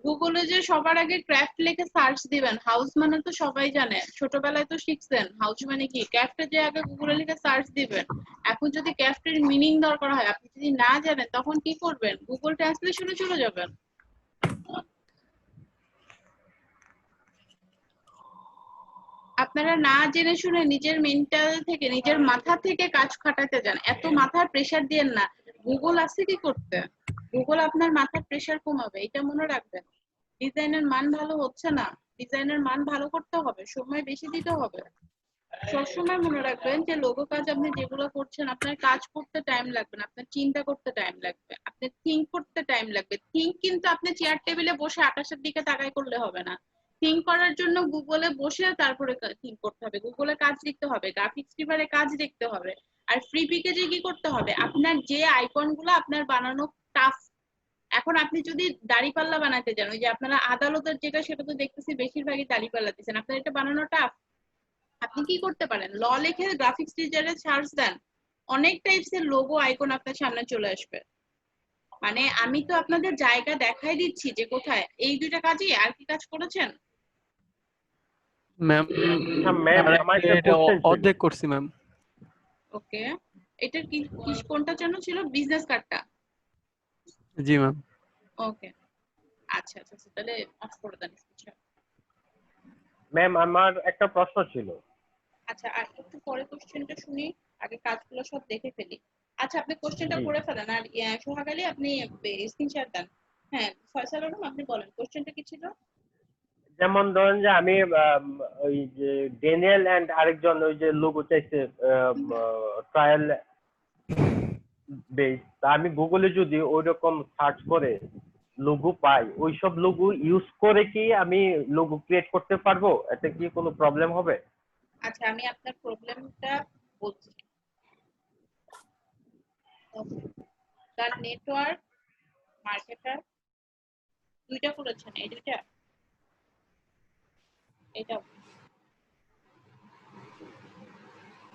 গুগলে যে সবার আগে ক্রাফট লিখে সার্চ দিবেন, হাউস মানে তো সবাই জানে, ছোটবেলায় তো শিখছেন হাউস মানে কি। ক্রাফটে যে আগে গুগলে লিখে সার্চ দিবেন। এখন যদি ক্রাফটের মিনিং দরকার হয়, আপনি যদি না জানেন তখন কি করবেন? গুগল ট্রান্সলেশনে চলে যাবেন। আপনারা না জেনে শুনে নিজের মেন্টাল থেকে, নিজের মাথা থেকে কাজ খাটাতে যান, এত মাথার প্রেসার দিয়েন না। গুগল আছে কি করতে? গুগল আপনার মাথার প্রেসার কমাবে, এটা মনে রাখবেন। ডিজাইনের মান ভালো হচ্ছে না, ডিজাইনের মান ভালো করতে হবে, সময় বেশি দিতে হবে। সবসময় মনে রাখবেন যে লোগো কাজ আপনি যেগুলো করছেন, আপনার কাজ করতে টাইম লাগবে না, আপনার চিন্তা করতে টাইম লাগবে, আপনার থিঙ্ক করতে টাইম লাগবে। থিঙ্ক কিন্তু আপনি চেয়ার টেবিলে বসে আকাশের দিকে তাকাই করলে হবে না। থিঙ্ক করার জন্য গুগলে বসে তারপরে থিঙ্ক করতে হবে, গুগলে কাজ লিখতে হবে, গ্রাফিক্স রিভারে কাজ দেখতে হবে। আর ফ্রি প্যাকেজে কি করতে হবে? আপনার যে আইকন গুলো আপনার বানানো টাফ। এখন আপনি যদি দাড়িপাল্লা বানাতে চান, ওই যে আপনারা আদালতের যেটা, সেটা তো দেখতেছি বেশিরভাগই দাড়িপাল্লা দিচ্ছেন, আপনার এটা বানানো টাফ। আপনি কি করতে পারেন? ল লিখে গ্রাফিক্স ডিজাইনে সার্চ দেন, অনেক টাইপস এর লোগো আইকন আপনার সামনে চলে আসবে। মানে আমি তো আপনাদের জায়গা দেখাই দিচ্ছি যে কোথায়। এই দুইটা কাজই, আর কি কাজ করেছেন? ম্যাম ম্যাম আমার একটা এটা কোশ্চেন ছিল। অর্ধেক করছি ম্যাম। ওকে, এটার কি কোনটার জন্য ছিল? বিজনেস কার্ডটা? জি ম্যাম। ওকে, আচ্ছা আচ্ছা আচ্ছা, তাহলে অফ করে দেন। ম্যাম আমার একটা প্রশ্ন ছিল। আচ্ছা, আর একটু পরে কোশ্চেনটা শুনি, আগে কাজগুলো সব দেখে ফেলি। আচ্ছা, আপনি কোশ্চেনটা জি। করে ফেলেন, আর সোহাগ আলী আপনি স্ক্রিনশট দেন। হ্যাঁ, ফয়সাল আলম আপনি বলেন কোশ্চেনটা কি ছিল? যেমন ধরেন যে আমি ওই যে ড্যানিয়েল এন্ড আরেকজন ওই যে লোগো চাইছে ট্রায়াল বেস, তা আমি গুগলে যদি ওই রকম সার্চ করে লোগো পাই, ওইসব লোগো ইউজ করে কি আমি লোগো ক্রিয়েট করতে পারবো? এতে কি কোনো প্রবলেম হবে? আচ্ছা, আমি আপনার প্রবলেমটা বলছি। তার নেটওয়ার্ক মার্কেটার দুইটা করেছেন, এই দুইটা, এটা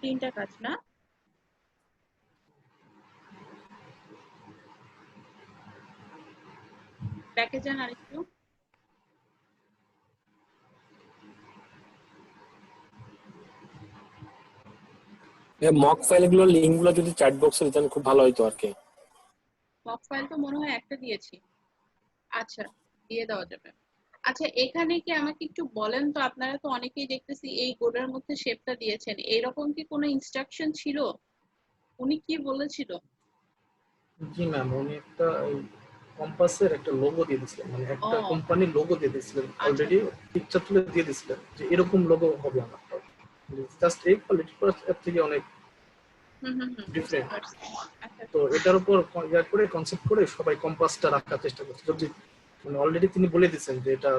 তিনটা কাজ না? ব্যাকে যান আরেকটু। মক ফাইলগুলোর লিঙ্ক গুলো যদি চ্যাট বক্সে দিতেন খুব ভালো হতো আর কি। মক ফাইল তো মনে হয় একটা দিয়েছি। আচ্ছা, দিয়ে দেওয়া যাবে। আচ্ছা, এখানে কি আমাকে একটু বলেন তো, আপনারা তো অনেকেই দেখতেছি এই কোডের মধ্যে শেপটা দিয়েছেন, এইরকম কি কোনো ইনস্ট্রাকশন ছিল? উনি কি বলেছিল? জি ম্যাম, উনি একটা কম্পাসের একটা লোগো দিয়ে দিয়েছিলেন, মানে একটা ও কোম্পানির লোগো দিয়ে দিয়েছিলেন, আচ্ছা অলরেডি পিকচার তুলে দিয়ে দিয়েছিলেন যে এরকম লোগো হবে আমারটা। জাস্ট এই কোয়ালিটি এর থেকে অনেক হুম হুম হুম, বুঝতে ডিফারেন্ট। পারছি। আচ্ছা তো এটার উপর ইয়ার করে কনসেপ্ট করে সবাই কম্পাসটা রাখার চেষ্টা করছে, যদি মানে অলরেডি তিনি বলে দিয়েছেন যে এটা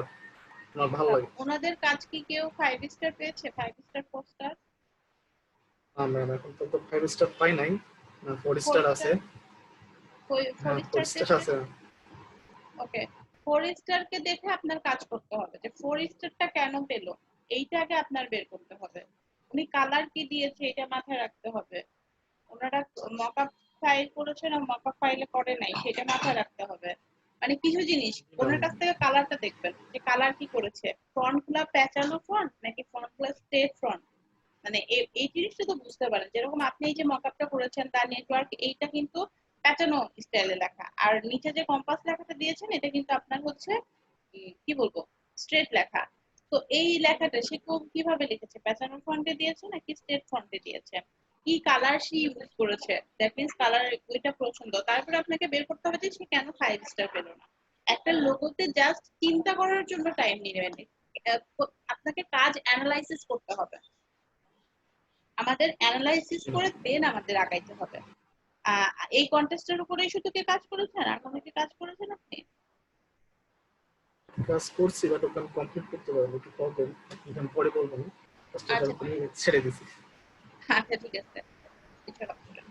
আমার ভালো লাগে। ওনাদের কাজ কি কেউ 5 স্টার পেয়েছে? 5 স্টার, 4 স্টার? ম্যাম এখন তো 5 স্টার পাই নাই, 4 4 স্টার আছে। স্টার, 4 হ্যাঁ 4 স্টার স্টার পেয়েছে। আছে। ওকে, 4 স্টার কে দেখে আপনার কাজ করতে হবে যে 4 স্টারটা কেন পেলো, এইটা আগে আপনার বের করতে হবে। উনি কালার কি দিয়েছে এটা মাথায় রাখতে হবে। ওনারা মকআপ ফাইল করেছেন আর মকআপ ফাইলে করে নাই, সেটা মাথায় রাখতে হবে। মানে কিছু জিনিস ওনার কাছ থেকে কালারটা দেখবেন যে কালার কি করেছে, ফ্রন্ট গুলা প্যাচানো ফ্রন্ট নাকি ফ্রন্ট গুলা স্ট্রেট ফ্রন্ট। মানে এই জিনিসটা তো বুঝতে পারেন। যেরকম আপনি এই যে মকআপটা করেছেন, তার নেটওয়ার্ক এইটা কিন্তু প্যাচানো স্টাইলে লেখা, আর নিচে যে কম্পাস লেখাটা দিয়েছেন এটা কিন্তু আপনার হচ্ছে কি বলবো, স্ট্রেট লেখা। তো এই লেখাটা সে কিভাবে লিখেছে, প্যাচানো ফন্টে দিয়েছে নাকি স্ট্রেট ফন্টে দিয়েছে, কি কালার সে ইউজ করেছে, দ্যাট মিন্স কালার ওইটা পছন্দ। তারপরে আপনাকে বের করতে হবে যে সে কেন 5 স্টার পেল না। একটা লোগোতে জাস্ট চিন্তা করার জন্য টাইম নেবেন, আপনাকে কাজ অ্যানালাইসিস করতে হবে। আমাদের অ্যানালাইসিস করে দেন আমাদের আগাইতে হবে। এই কন্টেস্টের উপরেই শুধু কি কাজ করেছেন, আর কোনো কি কাজ করেছেন আপনি? কাজ করছি, বাট ওখানে কমপ্লিট করতে পারবো, একটু প্রবলেম, এখানে পরে বলবো না। ফার্স্ট আচ্ছা আমি ছেড়ে দিছি। আচ্ছা, ঠিক আছে, কিছু হবে না।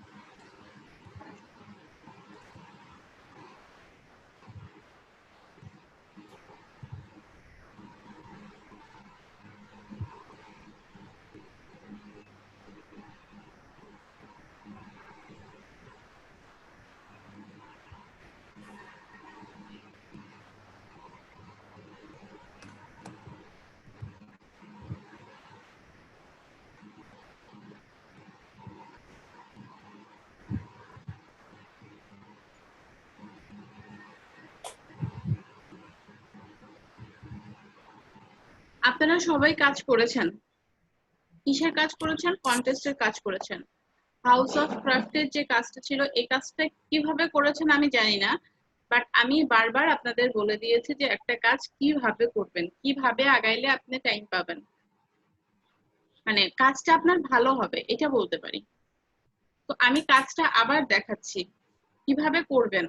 আপনারা সবাই কাজ করেছেন। কিসের কাজ করেছেন? কন্টেস্টের কাজ করেছেন। হাউস অফ ক্রাফটের যে কাজটা ছিল এই কাজটা কিভাবে করেছেন আমি জানি না, বাট আমি বারবার আপনাদের বলে দিয়েছি যে একটা কাজ কিভাবে করবেন, কিভাবে আগাইলে আপনি টাইম পাবেন, মানে কাজটা আপনার ভালো হবে এটা বলতে পারি। তো আমি কাজটা আবার দেখাচ্ছি কিভাবে করবেন।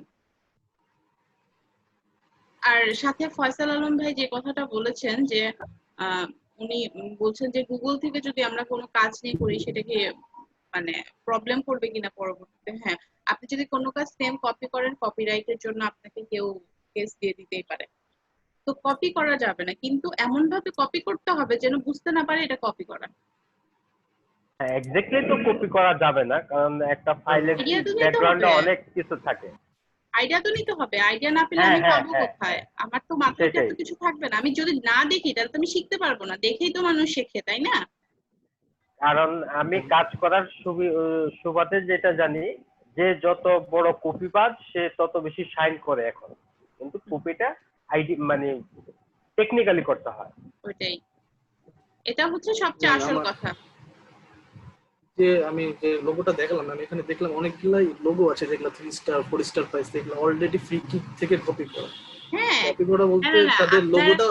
আর সাথে ফয়সাল আলম ভাই যে কথাটা বলেছেন যে উনি বলছেন যে গুগল থেকে যদি আমরা কোনো কাজ নিয়ে করি সেটা কি মানে প্রবলেম করবে কিনা পরবর্তীতে। হ্যাঁ, আপনি যদি কোনো কাজ সেম কপি করেন কপিরাইটের জন্য আপনাকে কেউ কেস দিয়ে দিতেই পারে। তো কপি করা যাবে না, কিন্তু এমন ভাবে কপি করতে হবে যেন বুঝতে না পারে এটা কপি করা। এক্স্যাক্টলি তো কপি করা যাবে না, কারণ একটা ফাইলের আইডিয়া তো নিতে ব্যাকগ্রাউন্ডে হবে, অনেক কিছু থাকে। আইডিয়া তো নিতে হবে। আইডিয়া না পেলে আমি পাবো কোথায়? আমার তো মাথায় এত কিছু থাকবে না। আমি যদি না দেখি তাহলে তো আমি শিখতে পারবো না। দেখেই তো মানুষ শেখে, তাই না? কারণ আমি কাজ করার সুবাদে যেটা জানি যে যত বড় কপি পাস সে তত বেশি শাইন করে এখন, কিন্তু কপিটা মানে টেকনিক্যালি করতে হয়। ওইটাই, এটা হচ্ছে সবচেয়ে আসল কথা। যে আমি যে লোগোটা দেখলাম, আমি এখানে দেখলাম অনেকগুলাই লোগো আছে যেগুলো 3 স্টার 4 স্টার পাইছে, এগুলো অলরেডি ফ্রি কিক থেকে কপি করা। হ্যাঁ, কপি করা বলতে তাদের লোগোটা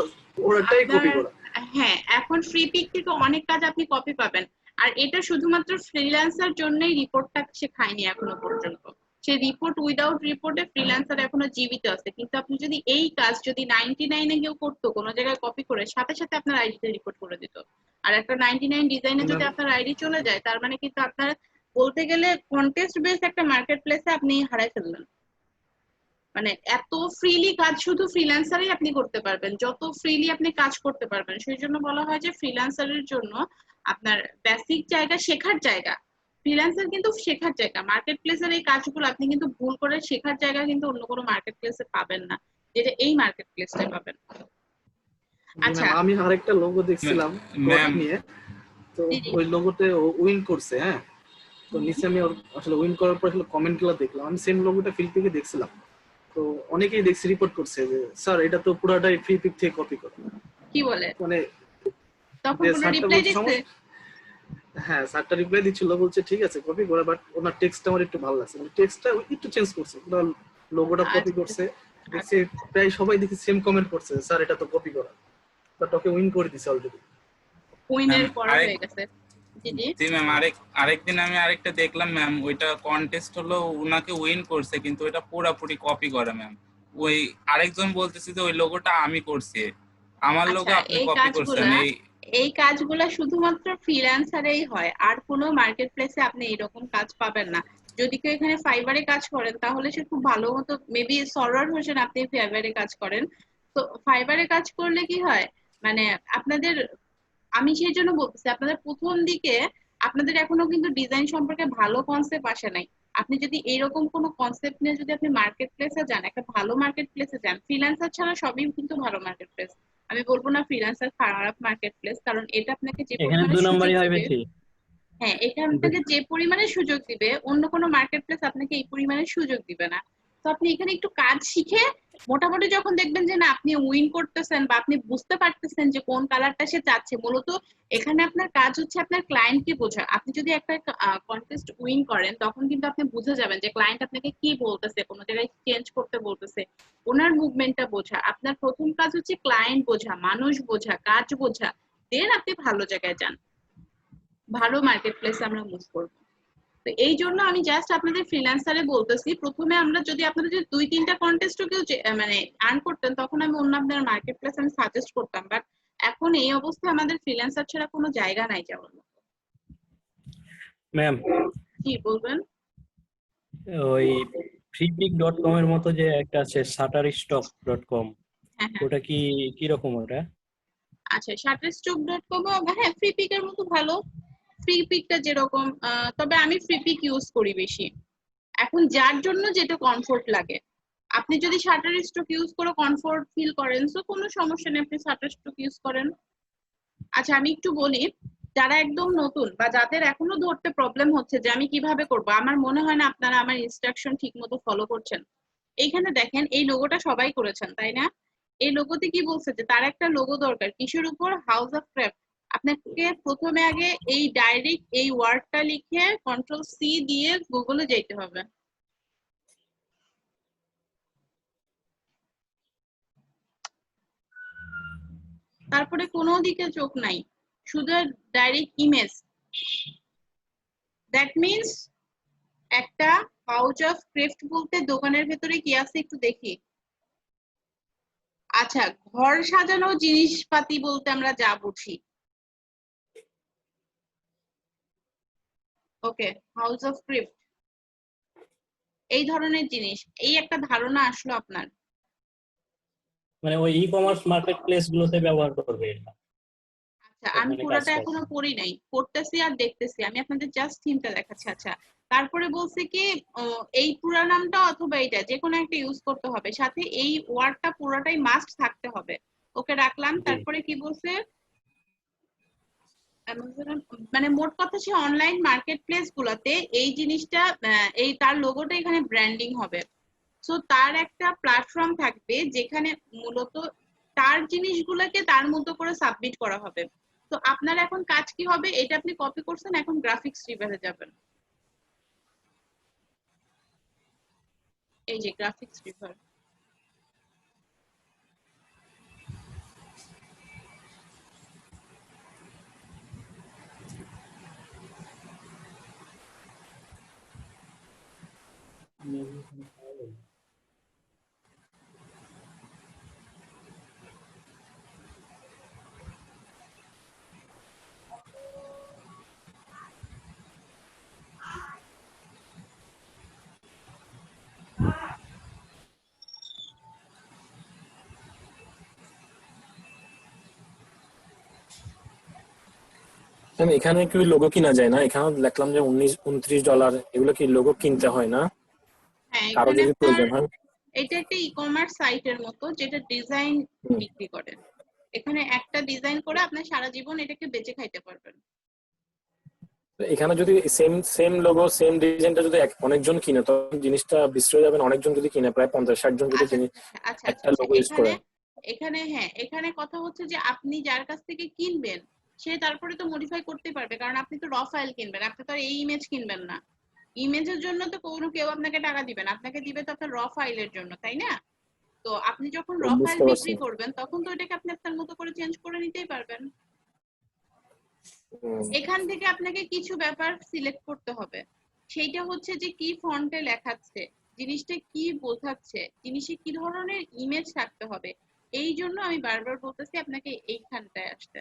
ওটাই কপি করা। হ্যাঁ, এখন ফ্রি পিক থেকে অনেক কাজ আপনি কপি পাবেন। আর এটা শুধুমাত্র ফ্রিল্যান্সার জন্যই রিপোর্টটা সে খায়নি এখনো পর্যন্ত। সে রিপোর্ট উইদাউট রিপোর্টে ফ্রিল্যান্সার এখনো জীবিত আছে। কিন্তু আপনি যদি এই কাজ যদি 99 এ কেউ করতো কোনো জায়গায় কপি করে, সাথে সাথে আপনার আইডিতে রিপোর্ট করে দিত। আর একটা 99 ডিজাইনে যদি আপনার আইডি চলে যায় তার মানে কিন্তু আপনার বলতে গেলে কন্টেস্ট বেস একটা মার্কেট প্লেসে আপনি হারাই ফেললেন। মানে এত ফ্রিলি কাজ শুধু ফ্রিল্যান্সারই আপনি করতে পারবেন, যত ফ্রিলি আপনি কাজ করতে পারবেন। সেই জন্য বলা হয় যে ফ্রিল্যান্সারের জন্য আপনার বেসিক জায়গা শেখার জায়গা। ফ্রিল্যান্সার কিন্তু শেখার জায়গা। মার্কেট প্লেসের এই কাজগুলো আপনি কিন্তু ভুল করে শেখার জায়গা কিন্তু অন্য কোনো মার্কেট প্লেসে পাবেন না, যেটা এই মার্কেট প্লেসটাই পাবেন। আচ্ছা, আমি আরেকটা লোগো দেখছিলাম নিয়ে, তো ওই লোগোতে উইন করছে। হ্যাঁ, তো নিচে আমি আসলে উইন করার পর কমেন্টগুলো দেখলাম। আমি সেম লোগোটা ফ্রি পিকে দেখছিলাম, তো অনেকেই দেখছি রিপোর্ট করছে যে স্যার এটা তো পুরোটাই ফ্রি পিক থেকে কপি করা। কি বলে? মানে তখন কোনো রিপ্লাই দিছে? হ্যাঁ, স্যারটা রিপ্লাই দিচ্ছিল, বলছে ঠিক আছে কপি করা, বাট ওনার টেক্সটটা আমার একটু ভালো লাগছে, মানে টেক্সটটা একটু চেঞ্জ করছে, পুরো লোগোটা কপি করছে। দেখছি প্রায় সবাই দেখি সেম কমেন্ট করছে স্যার এটা তো কপি করা, বাট ওকে উইন করে দিছে অলরেডি। উইনের করা হয়ে গেছে। জি ম্যাম, আরেকদিন আমি আরেকটা দেখলাম ম্যাম, ওইটা কন্টেস্ট হলো উনাকে উইন করছে কিন্তু ওইটা পুরোপুরি কপি করে ম্যাম। ওই আরেকজন বলতেছে যে ওই লোগোটা আমি করছি, আমার লোগো আপনি কপি করছেন। এই কাজগুলো শুধুমাত্র ফ্রিল্যান্সারেই হয়, আর কোনো মার্কেট প্লেসে আপনি এরকম কাজ পাবেন না। যদি কেউ এখানে ফাইবারে কাজ করেন তাহলে সে খুব ভালো মতো মেবি সরওয়ার ভার্সন আপনি ফাইবারে কাজ করেন। তো ফাইবারে কাজ করলে কি হয়, মানে আপনাদের, আমি সেই জন্য বলতেছি আপনাদের প্রথম দিকে আপনাদের এখনো কিন্তু ডিজাইন সম্পর্কে ভালো কনসেপ্ট আসে নাই। আপনি যদি এইরকম কোনো কনসেপ্ট নিয়ে যদি আপনি মার্কেট প্লেসে যান, একটা ভালো মার্কেট প্লেসে যান, ফ্রিল্যান্সার ছাড়া সবই কিন্তু ভালো মার্কেট প্লেস। আমি বলবো না ফ্রিল্যান্সার খারাপ মার্কেট প্লেস, কারণ এটা আপনাকে যে পরিমাণে সুযোগ দিবে, হ্যাঁ এখান থেকে যে পরিমাণে সুযোগ দিবে অন্য কোনো মার্কেট প্লেস আপনাকে এই পরিমাণে সুযোগ দিবে না। তো আপনি এখানে একটু কাজ শিখে মোটামুটি যখন দেখবেন যে না আপনি উইন করতেছেন বা আপনি বুঝতে পারতেছেন যে কোন কালারটা সে চাচ্ছে, মূলত এখানে আপনার কাজ হচ্ছে আপনার ক্লায়েন্টকে বোঝা। আপনি যদি একটা কন্টেস্ট উইন করেন তখন কিন্তু আপনি বুঝে যাবেন যে ক্লায়েন্ট আপনাকে কি বলতেছে, কোনো জায়গায় চেঞ্জ করতে বলতেছে, ওনার মুভমেন্টটা বোঝা। আপনার প্রথম কাজ হচ্ছে ক্লায়েন্ট বোঝা, মানুষ বোঝা, কাজ বোঝা, দেন আপনি ভালো জায়গায় যান, ভালো মার্কেট প্লেসে আমরা মুভ করব। তো এই জন্য আমি জাস্ট আপনাদের ফ্রিল্যান্সারে বলতেছি, প্রথমে আমরা যদি আপনারা যদি 2-3টা কন্টেস্টও কেউ মানে আর্ন করতেন তখন আমি অন্য আপনার মার্কেট প্লেস আমি সাজেস্ট করতাম, বাট এখন এই অবস্থায় আমাদের ফ্রিল্যান্সার ছাড়া কোনো জায়গা নাই যাওয়ার মতো। ম্যাম কি বলবেন? ওই freepik.com এর mото যে একটা আছে shutterstock.com, ওটা কি রকম ওটা? আচ্ছা, shutterstock.com হ্যাঁ ফ্রি পিকের মতো ভালো, ফ্রি পিকটা যেরকম, তবে আমি ফ্রি পিক ইউজ করি বেশি। এখন যার জন্য যেটা কমফোর্ট লাগে, আপনি যদি শাটারস্টক ইউজ করে কমফোর্ট ফিল করেন তো কোনো সমস্যা নেই, আপনি শাটারস্টক ইউজ করেন। আচ্ছা, আমি একটু বলি, যারা একদম নতুন বা যাদের এখনো ধরতে প্রবলেম হচ্ছে যে আমি কিভাবে করব, আমার মনে হয় না আপনারা আমার ইনস্ট্রাকশন ঠিক মতো ফলো করছেন। এইখানে দেখেন এই লোগোটা সবাই করেছেন তাই না? এই লোগোতে কি বলছে যে তার একটা লোগো দরকার কিসের উপর, হাউস অফ ক্রাফট। আপনাকে প্রথমে আগে এই ডাইরেক্ট এই ওয়ার্ডটা লিখে Ctrl+C দিয়ে গুগলে যেতে হবে। তারপরে কোনো দিকে চোখ নাই, শুধু ডাইরেক্ট ইমেজ। দ্যাট মিন্স একটা পাউচ অফ ক্রাফট বলতে দোকানের ভেতরে কি আছে একটু দেখি। আচ্ছা, ঘর সাজানো জিনিসপাতি বলতে আমরা যা বুঝি। ওকে, হাউস অফ ক্রাফট এই ধরনের জিনিস, এই একটা ধারণা আসলো আপনার। মানে ওই ই কমার্স মার্কেট প্লেস গুলোতে ব্যবহার করবে এটা। আচ্ছা, আমি পুরোটা এখনো পড়ি নাই, পড়তেছি আর দেখতেছি, আমি আপনাদের জাস্ট থিমটা দেখাচ্ছি। আচ্ছা, তারপরে বলছে কি এই পুরো নামটা অথবা এটা যে কোনো একটা ইউজ করতে হবে, সাথে এই ওয়ার্ডটা পুরোটাই মাস্ট থাকতে হবে। ওকে রাখলাম। তারপরে কি বলছে, মানে মোট কথা সে অনলাইন মার্কেট প্লেস গুলাতে এই জিনিসটা এই তার লোগোটা এখানে ব্র্যান্ডিং হবে। সো তার একটা প্ল্যাটফর্ম থাকবে যেখানে মূলত তার জিনিসগুলোকে তার মতো করে সাবমিট করা হবে। তো আপনার এখন কাজ কি হবে, এটা আপনি কপি করছেন, এখন গ্রাফিক্স রিভারে যাবেন। এই যে গ্রাফিক্স রিভার, এখানে কি লোগো কিনা যায় না? এখানে দেখলাম যে $29 এগুলো কি লোগো কিনতে হয় না? হ্যাঁ কারো এখানে যদি প্রয়োজন হয়? এটা একটা ই-কমার্স সাইটের মতো যেটা ডিজাইন বিক্রি করে। এখানে একটা ডিজাইন করে আপনি সারা জীবন এটাকে বেচে খাইতে পারবেন। এখানে যদি সেম লোগো সেম ডিজাইনটা যদি অনেকজন কিনে তখন জিনিসটা বিস্তার যাবে। অনেকজন যদি কিনে প্রায় 50-60 জন যদি কিনে একটা লোগো ইউজ করে। এখানে হ্যাঁ, এখানে কথা হচ্ছে যে আপনি যার কাছ থেকে কিনবেন সে তারপরে তো মডিফাই করতে পারবে, কারণ আপনি তো র ফাইল কিনবেন, আপনি তো আর এই ইমেজ কিনবেন না। ইমেজের জন্য তো কোনো কেউ আপনাকে টাকা দিবে না, আপনাকে দিবে তো আপনার র ফাইলের জন্য, তাই না? তো আপনি যখন র ফাইল বিক্রি করবেন তখন তো এটাকে আপনি আপনার মতো করে চেঞ্জ করে নিতেই পারবেন। এখান থেকে আপনাকে কিছু ব্যাপার সিলেক্ট করতে হবে, সেইটা হচ্ছে যে কি ফন্টে লেখাচ্ছে, জিনিসটা কি বোঝাচ্ছে, জিনিসে কি ধরনের ইমেজ থাকতে হবে। এই জন্য আমি বারবার বলতেছি আপনাকে এইখানটায় আসতে।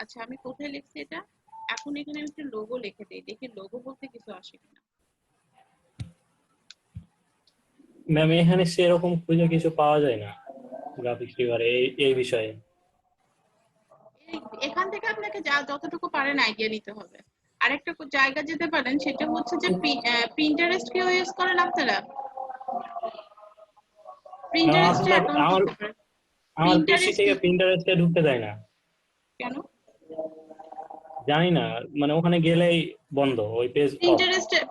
আচ্ছা, আমি কোথায় লিখছি এটা? এখন এখানে আমি একটা লোগো লিখে দিই, দেখি লোগো বলতে কিছু আসে কিনা। ম্যাম এখানে সেরকম খুঁজে কিছু পাওয়া যায় না গ্রাফিক্স রিভারে এই বিষয়ে। এখান থেকে আপনাকে যা যতটুকু পারেন আইডিয়া নিতে হবে। আরেকটা জায়গা যেতে পারেন, সেটা হচ্ছে যে পিন্টারেস্ট কেউ ইউজ করেন আপনারা? পিন্টারেস্টে অ্যাকাউন্ট করতে পারেন। আমার পিসি থেকে পিন্টারেস্টে ঢুকতে দেয় না কেন জানি না, মানে ওখানে গেলেই বন্ধ ওই পেজ।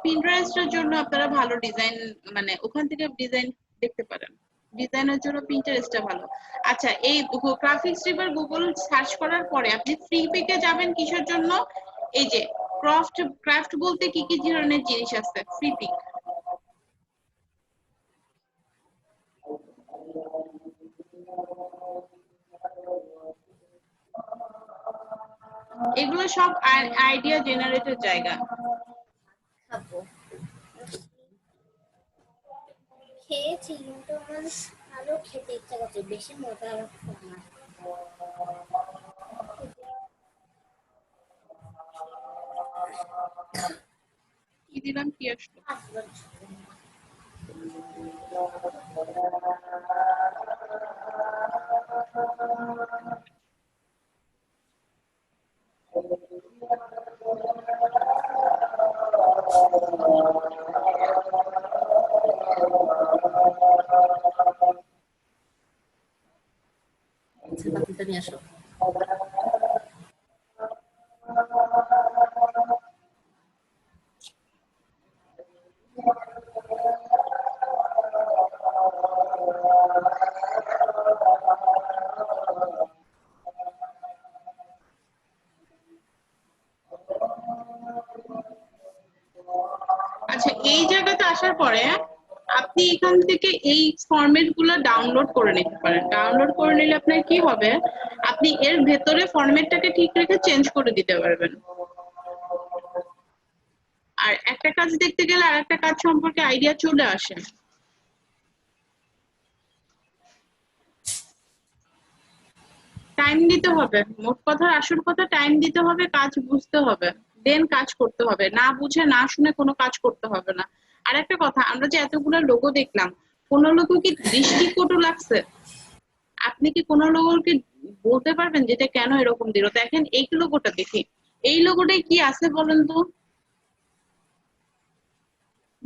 পিন্টারেস্টের জন্য আপনারা ভালো ডিজাইন, মানে ওখান থেকে ডিজাইন দেখতে পারেন, ডিজাইনের জন্য পিন্টারেস্টটা ভালো। আচ্ছা, এই গ্রাফিক্স রিভার গুগল সার্চ করার পরে আপনি ফ্রি পেজে যাবেন কিসের জন্য, এই যে ক্রাফট বলতে কি কি ধরনের জিনিস আছে, ফ্রি পিক। এগুলো সব আইডিয়া জেনারেটর জায়গা। খেয়েছি কিন্তু আমার ভালো খেতে ইচ্ছা করছে, বেশি মজা লাগছে না। কি দিলাম, কি আসলো? আচ্ছা, বাতিটা নিয়ে আসো। এখান থেকে এই ফরম্যাট গুলো ডাউনলোড করে নিতে পারেন। ডাউনলোড করে নিলে আপনার কি হবে, আপনি এর ভেতরে ফরম্যাটটাকে ঠিক রেখে চেঞ্জ করে দিতে পারবেন। আর একটা কাজ দেখতে গেলে আর একটা কাজ সম্পর্কে আইডিয়া চলে আসে। টাইম দিতে হবে, মোট কথা আসল কথা টাইম দিতে হবে, কাজ বুঝতে হবে, দেন কাজ করতে হবে। না বুঝে না শুনে কোনো কাজ করতে হবে না। আর একটা কথা, আমরা যে এতগুলো লোগো দেখলাম, কোনো লোগো কি দৃষ্টিকটু লাগছে? আপনি কি কোনো লোগোকে বলতে পারবেন যেটা কেন এরকম দিল? দেখেন এই লোগোটা দেখি, এই লোগোটাই কি আছে বলেন তো?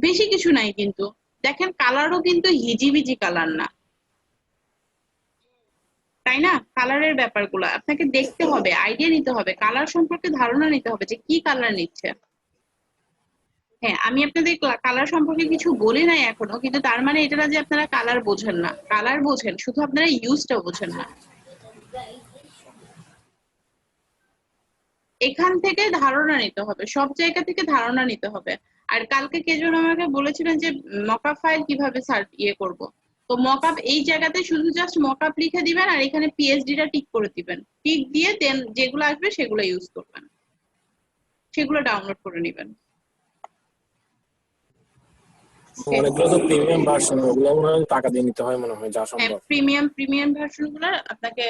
বেশি কিছু নাই কিন্তু। দেখেন কালারও কিন্তু হিজিবিজি কালার না, তাই না? কালারের ব্যাপারগুলো আপনাকে দেখতে হবে, আইডিয়া নিতে হবে, কালার সম্পর্কে ধারণা নিতে হবে যে কি কালার নিচ্ছে। হ্যাঁ, আমি আপনাদের কালার সম্পর্কে কিছু বলি নাই এখনো, কিন্তু তার মানে এটা না যে আপনারা কালার বোঝেন না। কালার বোঝেন, শুধু আপনারা ইউজটা বোঝেন না। এখান থেকে ধারণা নিতে হবে, সব জায়গা থেকে ধারণা নিতে হবে। আর কালকে কে যেন আমাকে বলেছিলেন যে মকআপ ফাইল কিভাবে করব। তো মকআপ এই জায়গাতে শুধু জাস্ট মকআপ লিখে দিবেন আর এখানে পিএইচডিটা টিক করে দিবেন। টিক দিয়ে দেন যেগুলো আসবে সেগুলো ইউজ করবেন, সেগুলো ডাউনলোড করে নেবেন। অনেকগুলো তো প্রিমিয়াম ভার্সন, ওগুলো মনে হয় টাকা দিয়ে নিতে হয় মনে হয়, যা হ্যাঁ, সম্ভব। প্রিমিয়াম ভার্সনগুলো আপনাকে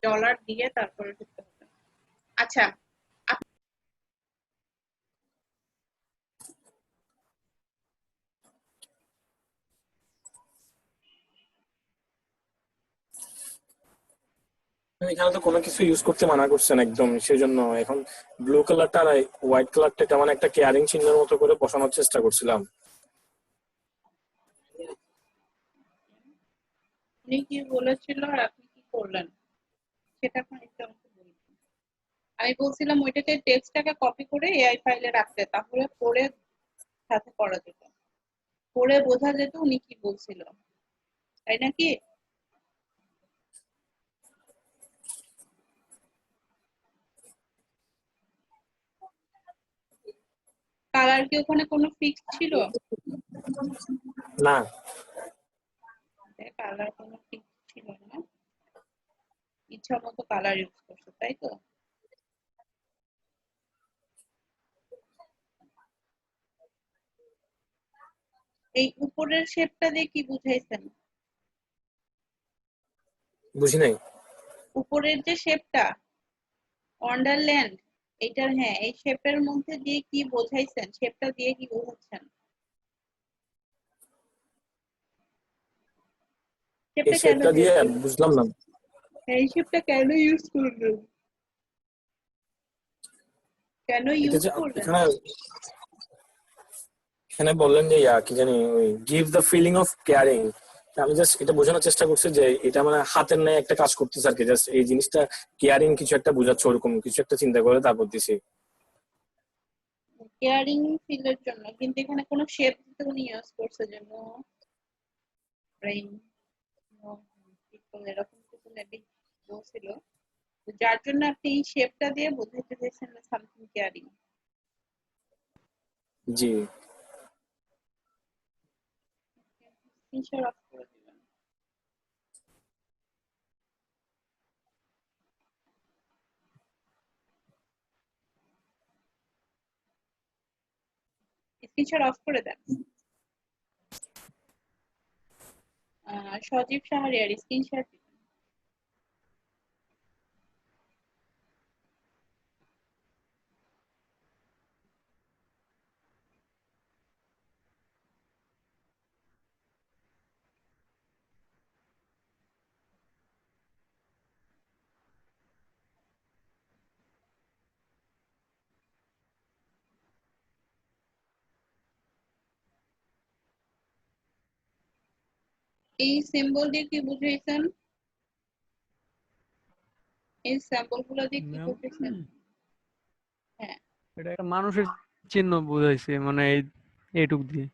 ডলার দিয়ে তারপরে ঢুকতে হবে। আচ্ছা, এখানে তো কোনো কিছু ইউজ করতে মানা করছেন একদম, সেজন্য এখন ব্লু কালারটা আর হোয়াইট কালারটা কেমন একটা কেয়ারিং চিহ্নের মতো করে বসানোর চেষ্টা করছিলাম। উনি কি বলেছিল আর আপনি কি করলেন সেটা এখন একটু আমাকে বলবেন। আমি বলছিলাম ওইটাকে টেক্সটটাকে কপি করে এআই ফাইলে রাখতে, তাহলে পড়ে সাথে করা যেত, পড়ে বোঝা যেত উনি কি বলছিল, তাই নাকি? কালার কি ওখানে কোনো ফিক্স ছিল? না, কালার কোনো ফিক্স ছিল না, ইচ্ছা মতো কালার ইউজ করছো, তাই তো? এই উপরের শেপটা দিয়ে কি বুঝাইছেন? বুঝি নাই। উপরের যে শেপটা ওয়ান্ডারল্যান্ড, এটার হ্যাঁ এই শেপের মধ্যে দিয়ে কি বোঝাইছেন? শেপটা দিয়ে কি বোঝাচ্ছেন? এই শেপটা কেন শেপটা দিয়ে দিয়েছেন? বুঝলাম না। এই শেপটা কেন ইউজ করলেন? কেন এটা ইউজ যে করলেন? এখানে এখানে বললেন যে কি জানি ওই give the feeling of caring, আমি জাস্ট এটা বোঝানোর চেষ্টা করছি যে এটা মানে হাতের ন্যায় একটা কাজ করতেছে আর কি, জাস্ট এই জিনিসটা কেয়ারিং কিছু একটা বোঝাচ্ছে, ওরকম কিছু একটা চিন্তা করে তারপর দিছি। কেয়ারিং ফিলের জন্য, কিন্তু এখানে কোনো শেপ দিতে উনি ইউজ করছে যে নো ব্রেইন, নো পিপল, এরকম কিছু মেবি বলছিল, যার জন্য আপনি এই শেপটা দিয়ে বোঝাতে চাইছেন something caring. G, feature of করে দিবেন। ফিচার অফ করে দেন। সজীব সাহারিয়ার স্ক্রিনশট। এই সিম্বল দিয়ে কি বুঝাইছেন? এই সিম্বল গুলো দিয়ে কি বুঝাইছেন? হ্যাঁ, এটা একটা মানুষের চিহ্ন বুঝাইছে, মানে এইটুক দিয়ে।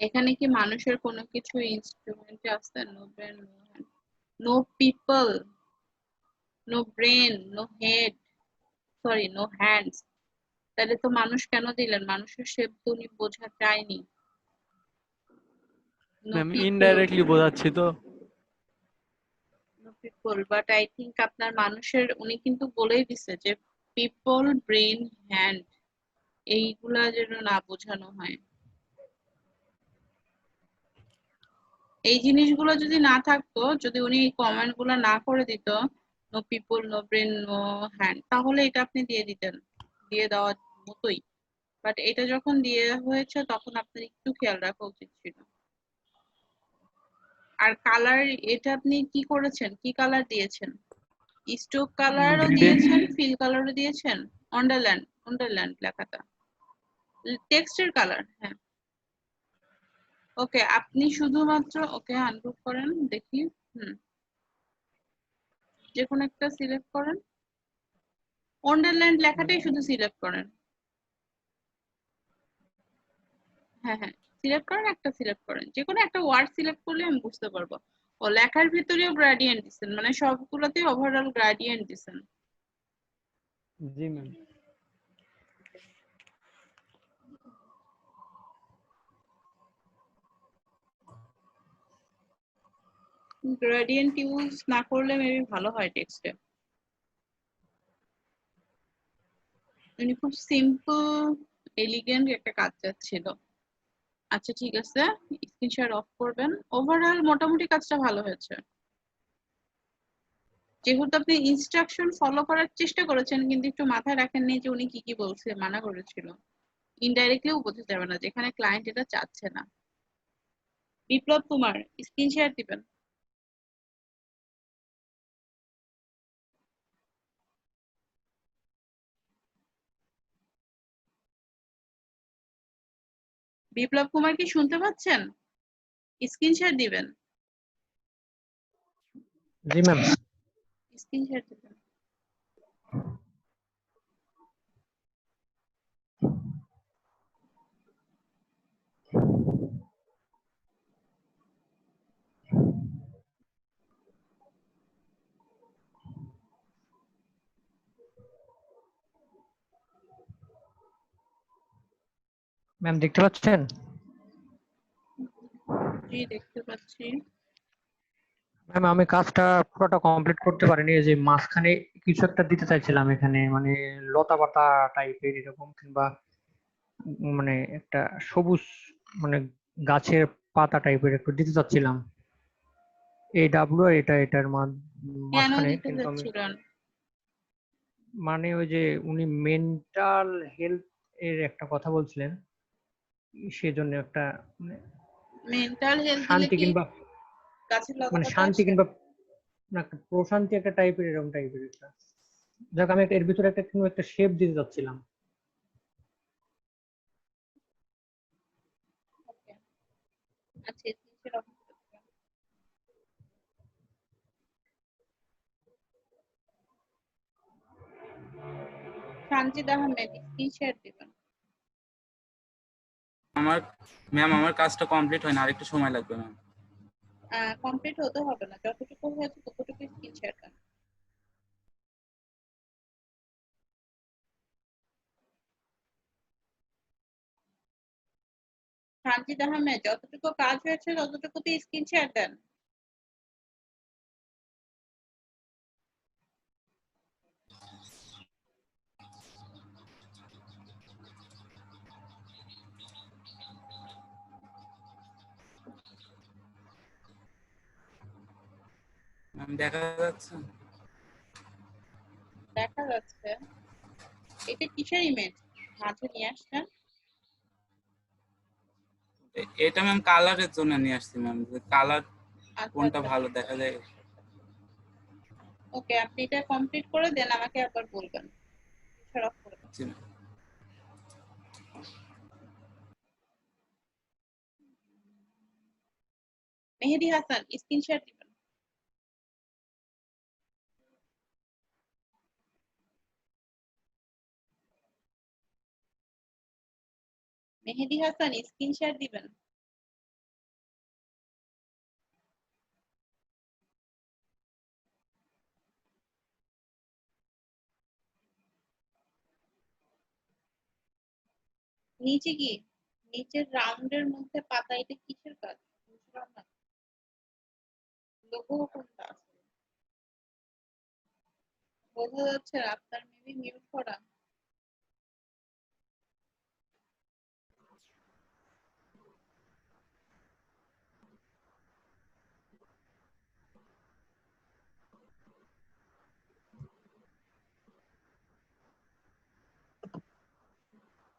এখানে কি মানুষের কোনো কিছু ইনস্ট্রুমেন্ট আছে? No brain, no people, no brain, no head, sorry no hands, তাহলে তো মানুষ কেন দিলেন? মানুষের শেপ তো উনি বোঝা চায়নি। নো ম্যাম পিপল, ইনডাইরেক্টলি বোঝাচ্ছি তো। No people, but I think আপনার মানুষের উনি কিন্তু বলেই দিছে যে পিপল, ব্রেন, হ্যান্ড, এইগুলা যেন না বোঝানো হয়। এই জিনিসগুলো যদি না থাকতো, যদি উনি এই কমেন্ট গুলো না করে দিত, no people, no brain, no hand, তাহলে এটা আপনি দিয়ে দিতেন, দিয়ে দেওয়ার মতোই। বাট এটা যখন দিয়ে হয়েছে তখন আপনার একটু খেয়াল রাখা উচিত ছিল। আর কালার, এটা আপনি কি করেছেন, কি কালার দিয়েছেন? স্ট্রোক কালারও দিয়েছেন, ফিল কালারও দিয়েছেন, আন্ডারল্যান্ড, আন্ডারল্যান্ড লেখাটা টেক্সটের কালার। হ্যাঁ, ওকে, আপনি শুধুমাত্র ওকে আনগ্রুপ করেন দেখি। যে কোনো একটা সিলেক্ট করেন, আন্ডারল্যান্ড লেখাটাই শুধু সিলেক্ট করেন। হ্যাঁ হ্যাঁ, সিলেক্ট করেন, একটা সিলেক্ট করেন, যে কোনো একটা ওয়ার্ড সিলেক্ট করলে আমি বুঝতে পারবো। ও লেখার ভিতরেও গ্রেডিয়েন্ট দিচ্ছেন, মানে সবগুলোতেই ওভারঅল গ্রেডিয়েন্ট দিচ্ছেন। জি ম্যাম। গ্রেডিয়েন্ট ইউজ না করলে মেবি ভালো হয় টেক্সটে। উনি খুব সিম্পল এলিগেন্ট একটা কাজ চাচ্ছিল। আচ্ছা ঠিক আছে, স্ক্রিন শেয়ার অফ করবেন। ওভারঅল মোটামুটি কাজটা ভালো হয়েছে, যেহেতু আপনি ইনস্ট্রাকশন ফলো করার চেষ্টা করেছেন, কিন্তু একটু মাথায় রাখেননি যে উনি কি কি বলছে, মানা করেছিল। ইনডাইরেক্টলিও বোঝা যাবে না যেখানে ক্লায়েন্ট এটা চাচ্ছে না। বিপ্লব কুমার, স্ক্রিন শেয়ার দিবেন। বিপ্লব কুমার কি শুনতে পাচ্ছেন? স্ক্রিন শেয়ার দিবেন। জি ম্যাম। স্ক্রিন শেয়ার দিবেন। ম্যাম দেখতে পাচ্ছেন? জি দেখতে পাচ্ছি। ম্যাম আমি কাজটা পুরোটা কমপ্লিট করতে পারিনি, এই যে মাঝখানে কিছু একটা দিতে চাইছিলাম এখানে, মানে লতা পাতা টাইপের এরকম, কিংবা মানে একটা সবুজ, মানে গাছের পাতা টাইপের একটু দিতে চাচ্ছিলাম। এই ডাব্লু এটার কেন মাঝখানে, দিতে কিন্তু আমি চাচ্ছিলেন? মানে ওই যে উনি মেন্টাল হেলথ এর একটা কথা বলছিলেন, সেজন্য একটা মানে মেন্টাল হেলথ দিলে শান্তি কি কিংবা গাছের লতা মানে পাতা শান্তি আসে? কিংবা না একটা প্রশান্তি একটা টাইপের, এরকম টাইপের একটা, যাক আমি এর ভিতরে একটা কোনো একটা শেপ দিতে চাচ্ছিলাম। Okay, আচ্ছা স্ক্রিন শেয়ার অফ করে দিবেন। সানজিদ আহমেদ, স্ক্রিন শেয়ার দিবেন। আমার ম্যাম আমার কাজটা কমপ্লিট হয় না, আরেকটু সময় লাগবে ম্যাম। কমপ্লিট হতে হবে না, যতটুকু হয়েছে ততটুকু স্ক্রিন শেয়ার দেন। সানজিদ আহমেদ, যতটুকু কাজ হয়েছে ততটুকুতে স্ক্রিন শেয়ার দেন। ম্যাম দেখা যাচ্ছে? দেখা যাচ্ছে। এটা কিসের ইমেজ মাঝে নিয়ে আসছেন? এটা ম্যাম কালারের জন্য নিয়ে আসছি ম্যাম, যে কালার আচ্ছা কোনটা আচ্ছা, ভালো দেখা যায়। ওকে, আপনি এটা কমপ্লিট করে দেন, আমাকে আবার বলবেন। শেয়ার অফ করে দেন। জি ma'am. Mehedi Hasan, screen share দিবেন। মেহেদি হাসান, স্ক্রিন শেয়ার দিবেন। নিচে কি নিচের রাউন্ডের মধ্যে পাতা, এটা কিসের কাজ বুঝলাম না। লোগো কোনটা আছে বোঝা যাচ্ছে না, আপনার মেবি মিউট করা।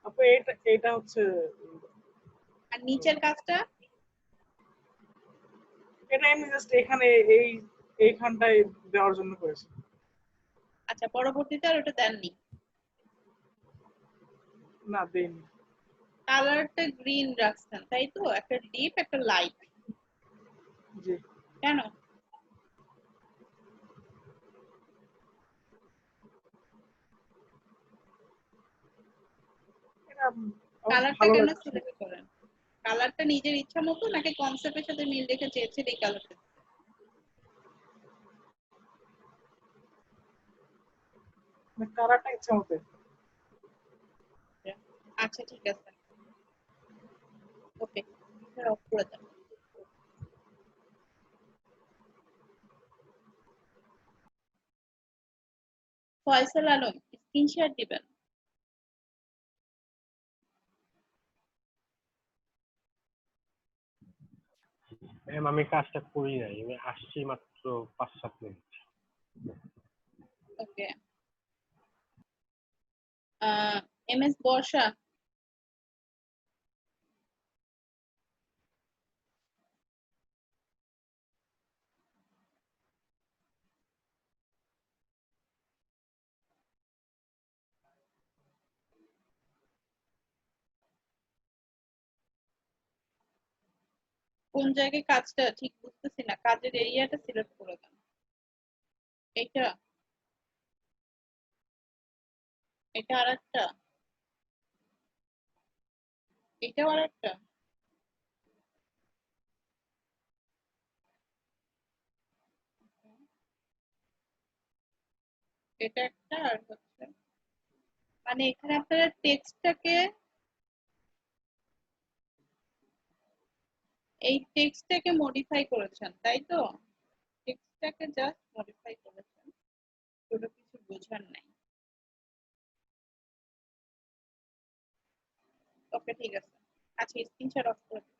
আপু এটা হচ্ছে আর নিচের কাজটা এটা আমি জাস্ট এখানে এইখানটায় দেওয়ার জন্য করেছি। আচ্ছা, পরবর্তীতে আর ওটা দেননি? না দেইনি। কালারটা গ্রিন রাখছেন তাই তো, একটা ডিপ একটা লাইট। জি। কেন? কালারটা কেন সিলেক্ট করেন? কালারটা নিজের ইচ্ছা মতো নাকি কনসেপ্টের সাথে মিল রেখে চেয়েছেন এই কালারটা? কালারটা ইচ্ছা মতো। আচ্ছা ঠিক আছে, ওকে, অফ করে দেন। ফয়সাল আলম স্ক্রিন শেয়ার দিবেন। ম্যাম আমি কাজটা করি নাই, আমি আসছি মাত্র 5-7 মিনিট। ওকে, এমএস বর্ষা কোন জায়গায় কাজটা ঠিক বুঝতেছি না, কাজের এরিয়াটা সিলেক্ট করে দেন। এটা এটা আরেকটা, এটাও আরেকটা। এটা একটা আর হচ্ছে মানে এখানে আপনারা এই টেক্সটটাকে মডিফাই করেছেন তাই তো, টেক্সটটাকে জাস্ট মডিফাই করেছেন, কোনো কিছু বোঝার নাই। ওকে ঠিক আছে, আচ্ছা স্ক্রিনশট অফ করে দিন।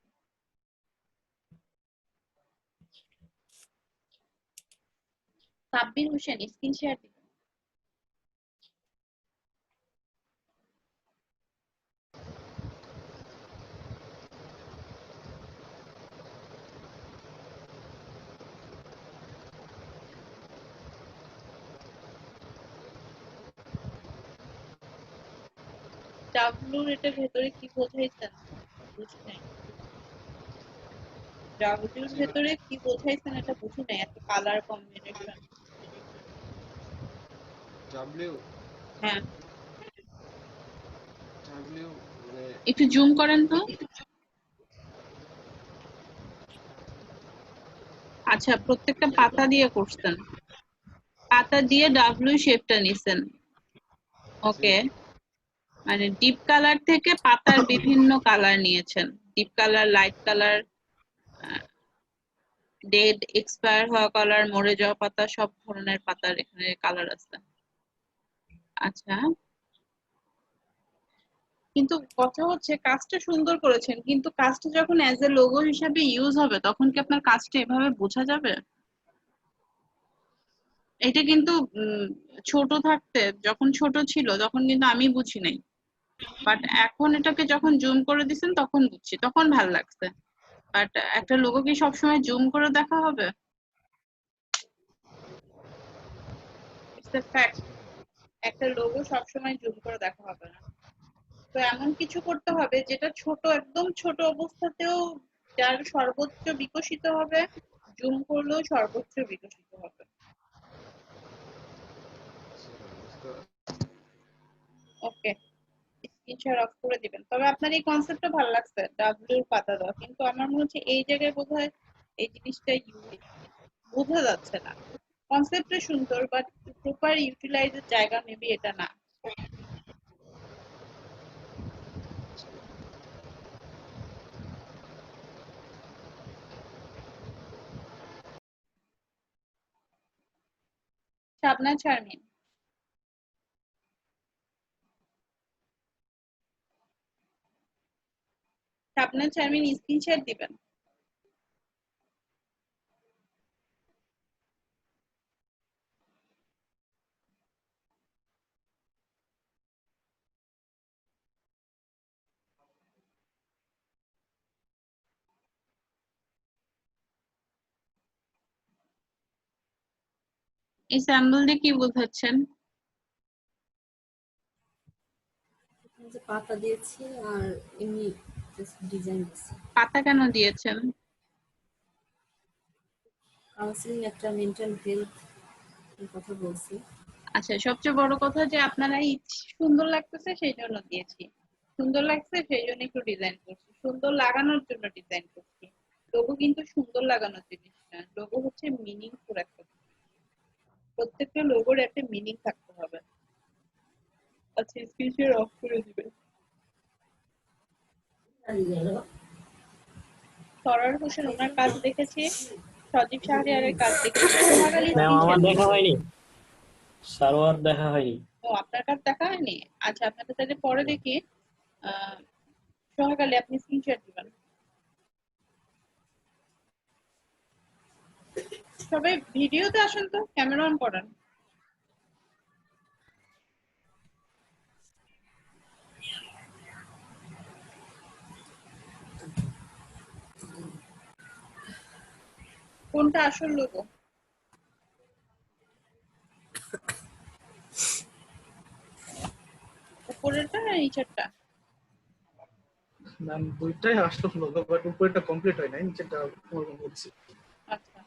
সাব্বির হোসেন স্ক্রিন শেয়ার দিন। ডাব্লুর এটার ভেতরে কি বোঝাইছেন বুঝি নাই। ডাব্লুর ভেতরে কি বোঝাইছেন এটা বুঝি নাই, এত কালার কম্বিনেশন। ডাব্লিউ হ্যাঁ ডাব্লিউ মানে একটু জুম করেন তো। আচ্ছা প্রত্যেকটা পাতা দিয়ে করছেন, পাতা দিয়ে ডাব্লিউ শেপটা নিছেন। ওকে, মানে ডিপ কালার থেকে পাতার বিভিন্ন কালার নিয়েছেন, deep colour, light colour, dead expire হওয়া কালার, মরে যাওয়া পাতা, সব ধরনের পাতার এখানে কালার আছে। আচ্ছা, কিন্তু কথা হচ্ছে কাজটা সুন্দর করেছেন, কিন্তু কাজটা যখন অ্যাজ এ লোগো হিসাবে ইউজ হবে তখন কি আপনার কাজটা এভাবে বোঝা যাবে? এটা কিন্তু ছোট থাকতে, যখন ছোট ছিল তখন কিন্তু আমি বুঝি নাই, বাট এখন এটাকে যখন জুম করে দিছেন তখন বুঝছি, তখন ভাল লাগছে। বাট একটা লোগো কি সবসময় জুম করে দেখা হবে? ইটস এ ফ্যাক্ট, একটা লোগো সবসময় জুম করে দেখা হবে না। তো এমন কিছু করতে হবে যেটা ছোট, একদম ছোট অবস্থাতেও যার সর্বোচ্চ বিকশিত হবে, জুম করলেও সর্বোচ্চ বিকশিত হবে। ওকে, স্ক্রিনশট অফ করে দিবেন। তবে আপনার এই কনসেপ্টটা ভালো লাগছে, ডাব্লিউর পাতা দেওয়া, কিন্তু আমার মনে হচ্ছে এই জায়গায় বোধহয় এই জিনিসটা বোঝা যাচ্ছে না। কনসেপ্টটা সুন্দর বাট প্রপার ইউটিলাইজের জায়গা মেবি এটা না। শাবনাজ শারমিন, শাবনাজ শারমিন স্ক্রিনশট দিবেন। এই স্যাম্পল দিয়ে কি বোঝাচ্ছেন? এখানে যে পাতা দিয়েছি আর এমনি জাস্ট ডিজাইন দিয়েছি। পাতা কেন দিয়েছেন? কাউন্সিলিং একটা মেন্টাল হেলথ এর কথা বলছি। আচ্ছা, সবচেয়ে বড় কথা যে আপনারা সুন্দর লাগতেছে সেই জন্য দিয়েছি, সুন্দর লাগছে সেই জন্য একটু ডিজাইন করছি, সুন্দর লাগানোর জন্য ডিজাইন করছি। লোগো কিন্তু সুন্দর লাগানোর জিনিস না, লোগো হচ্ছে মিনিংফুল একটা জিনিস। প্রত্যেকটা লোগোর একটা মিনিং থাকতে হবে। আচ্ছা, স্ক্রিনশট অফ করে দিবেন। সরার হোসেন ওনার কাজ দেখেছি, সজীব শাহরিয়ারের কাজ দেখেছি, সোহাগালী ম্যাম আমার স্ক্রিনশট। দেখা হয়নি, সারোয়ার দেখা হয়নি। ও, আপনার কাজ দেখা হয়নি? আচ্ছা, আপনাকে তাহলে পরে দেখি। সোহাগালী আপনি স্ক্রিনশট দিবেন। সবাই ভিডিওতে আসেন তো, ক্যামেরা অন করেন। কোনটা আসল লোগো? উপরেরটা না নিচেরটা? ম্যাম দুইটাই আসল লোগো, বাট উপরেরটা কমপ্লিট হয় নাই, নিচেরটা পুরো হচ্ছে। আচ্ছা,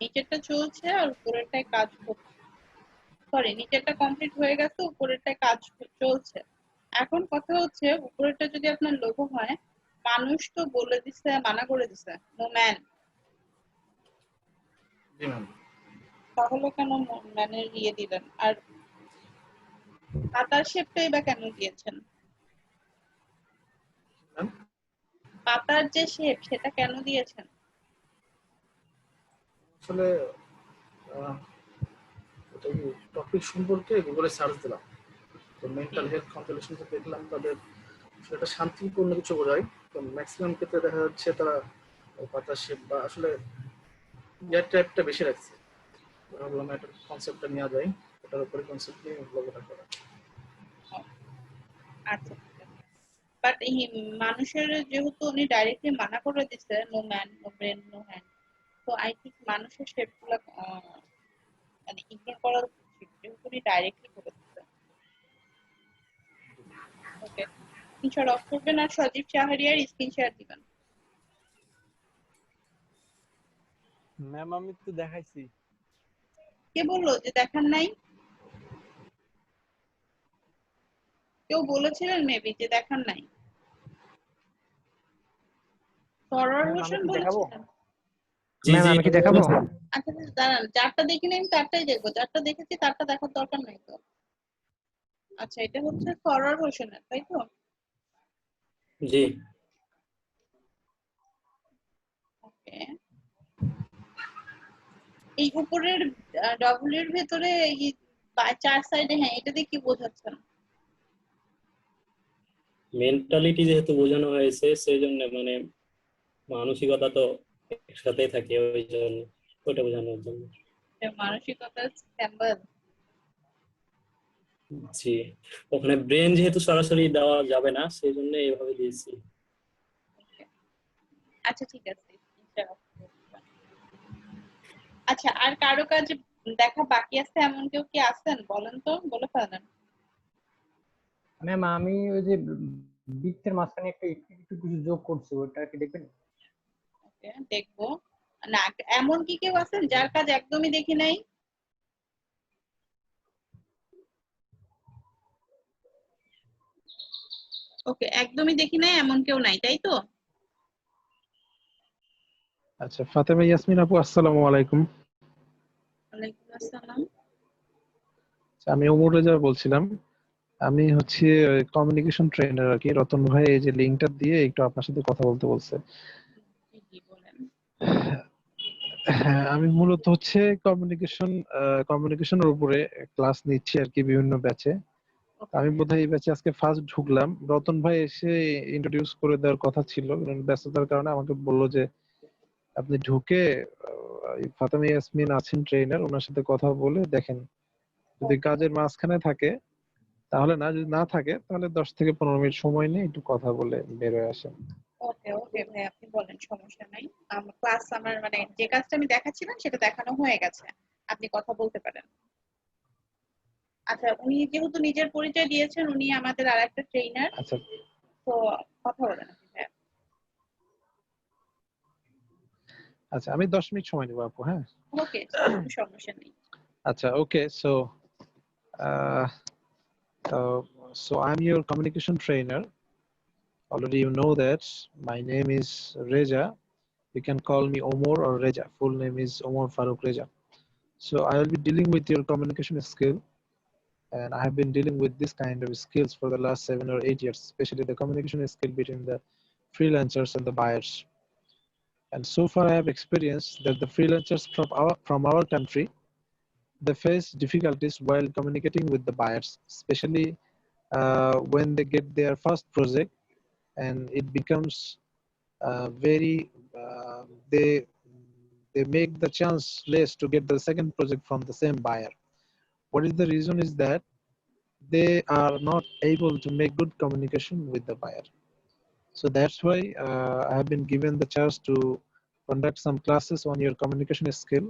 নিচেরটা চলছে আর উপরেরটায় কাজ হচ্ছে। সরি, নিচেরটা কমপ্লিট হয়ে গেছে, উপরেরটায় কাজ চলছে। এখন কথা হচ্ছে, উপরেরটা যদি আপনার লোগো হয়, মানুষ তো বলে দিছে, মানা করে দিছে নো ম্যান, জি ম্যাম। তাহলে কেন ম্যানের ইয়ে দিলেন? আর পাতার শেপটাই বা কেন দিয়েছেন? পাতার যে শেপ সেটা কেন দিয়েছেন? আসলে এটা টপিক সম্পর্কে গুগলে সার্চ দিলাম, তো মেন্টাল হেলথ কনসালটেশন দেখলাম তাদের সেটা শান্তিপূর্ণ কিছু বোঝায়। তো ম্যাক্সিমাম ক্ষেত্রে দেখা যাচ্ছে তারা পাতার শেপ বা আসলে ইয়ার টাইপটা বেশি রাখছে। ভাবলাম একটা কনসেপ্টটা নেওয়া যায়, ওটার উপরে কনসেপ্ট নিয়ে লোগোটা করা। আচ্ছা, বাট এই মানুষের যেহেতু উনি ডাইরেক্টলি মানা করে দিছে no man, no brain, no hand, তো আই থিঙ্ক মানুষের শেপগুলো মানে ইগনোর করা উচিত, যেহেতু উনি ডাইরেক্টলি করে দিছে। ওকে, স্ক্রিনশট অফ করবেন আর সজীব শাহরিয়ার স্ক্রিনশট দিবেন। ম্যাম আমি তো দেখাইছি। কে বললো যে দেখান নাই? কেউ বলেছিলেন মেবি যে দেখান নাই। সরোয়ার হোসেন বলেছিলেন। ম্যাম আমি কি দেখাবো? আচ্ছা দাঁড়ান, যারটা দেখিনি আমি তারটাই দেখবো, যারটা দেখেছি তারটা দেখার দরকার নাই তো। আচ্ছা, এটা হচ্ছে সরোয়ার হোসেনের, তাই তো? জি। ওকে, এই উপরের ডবল এর ভেতরে এই চার সাইডে, হ্যাঁ, এটা দিয়ে কি বোঝাচ্ছেন? মেন্টালিটি যেহেতু বোঝানো হয়েছে সেই জন্য মানে মানসিকতা তো একসাথেই থাকে, ওই জন্য ওটা বোঝানোর জন্য। মানসিকতা স্যাম্বল। জি, ওখানে ব্রেন যেহেতু সরাসরি দেওয়া যাবে না সেই জন্য এইভাবে দিয়েছি। আচ্ছা ঠিক আছে। আচ্ছা, আর কারো কাজ দেখা বাকি আছে এমন কেউ কি আছেন? বলেন তো, বলে ফেলেন। ম্যাম আমি ওই যে বৃত্তের মাঝখানে একটু একটু কিছু যোগ করছি, ওটা কি দেখবেন? ওকে, দেখবো না। এমন কি কেউ আছেন যার কাজ একদমই দেখি নাই? ওকে, একদমই দেখি নাই এমন কেউ নাই, তাই তো? আচ্ছা, ফাতেমা ইয়াসমিন আপু আসসালামু আলাইকুম। ওয়ালাইকুম আসসালাম। আমি ওমর রেজা বলছিলাম। আমি হচ্ছে কমিউনিকেশন ট্রেনার আর কি। রতন ভাই এই যে লিংকটা দিয়ে একটু আপনার সাথে কথা বলতে বলছে। হ্যাঁ, আমি মূলত হচ্ছে কমিউনিকেশনের উপরে ক্লাস নিচ্ছি আর কি বিভিন্ন ব্যাচে। আমি বোধহয় এই ব্যাচে আজকে ফার্স্ট ঢুকলাম। রতন ভাই এসে ইন্ট্রোডিউস করে দেওয়ার কথা ছিল, কিন্তু ব্যস্ততার কারণে আমাকে বললো যে আপনি ঢুকে ফাতেমা ইয়াসমিন আছেন ট্রেনার, ওনার সাথে কথা বলে দেখেন, যদি কাজের মাঝখানে থাকে তাহলে না, যদি না থাকে তাহলে 10 থেকে 15 মিনিট সময় নিয়ে একটু কথা বলে বের হয়ে আসেন। ওকে ওকে ভাই, আপনি বলেন, সমস্যা নাই। ক্লাস আমার মানে যে কাজটা আমি দেখাচ্ছিলাম সেটা দেখানো হয়ে গেছে, আপনি কথা বলতে পারেন। আচ্ছা, উনি যেহেতু নিজের পরিচয় দিয়েছেন, উনি আমাদের আরেকটা ট্রেনার, আচ্ছা তো কথা বলেন আপনি ভাই। আচ্ছা, আমি 10 মিনিট সময় নেব আপু। হ্যাঁ, ওকে, সমস্যা নেই। আচ্ছা, ওকে। So I'm your communication trainer. Already you know that my name is Reza. You can call me Omar or Reza. Full name is Omar Farooq Reza. So I will be dealing with your communication skill, and I have been dealing with this kind of skills for the last 7 or 8 years, especially the communication skill between the freelancers and the buyers. And so far I have experienced that the freelancers from our country, they face difficulties while communicating with the buyers, especially when they get their first project and it becomes very they make the chance less to get the second project from the same buyer. What is the reason is that they are not able to make good communication with the buyer. So that's why I have been given the chance to conduct some classes on your communication skill.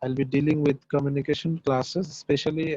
I'll be dealing with communication classes, especially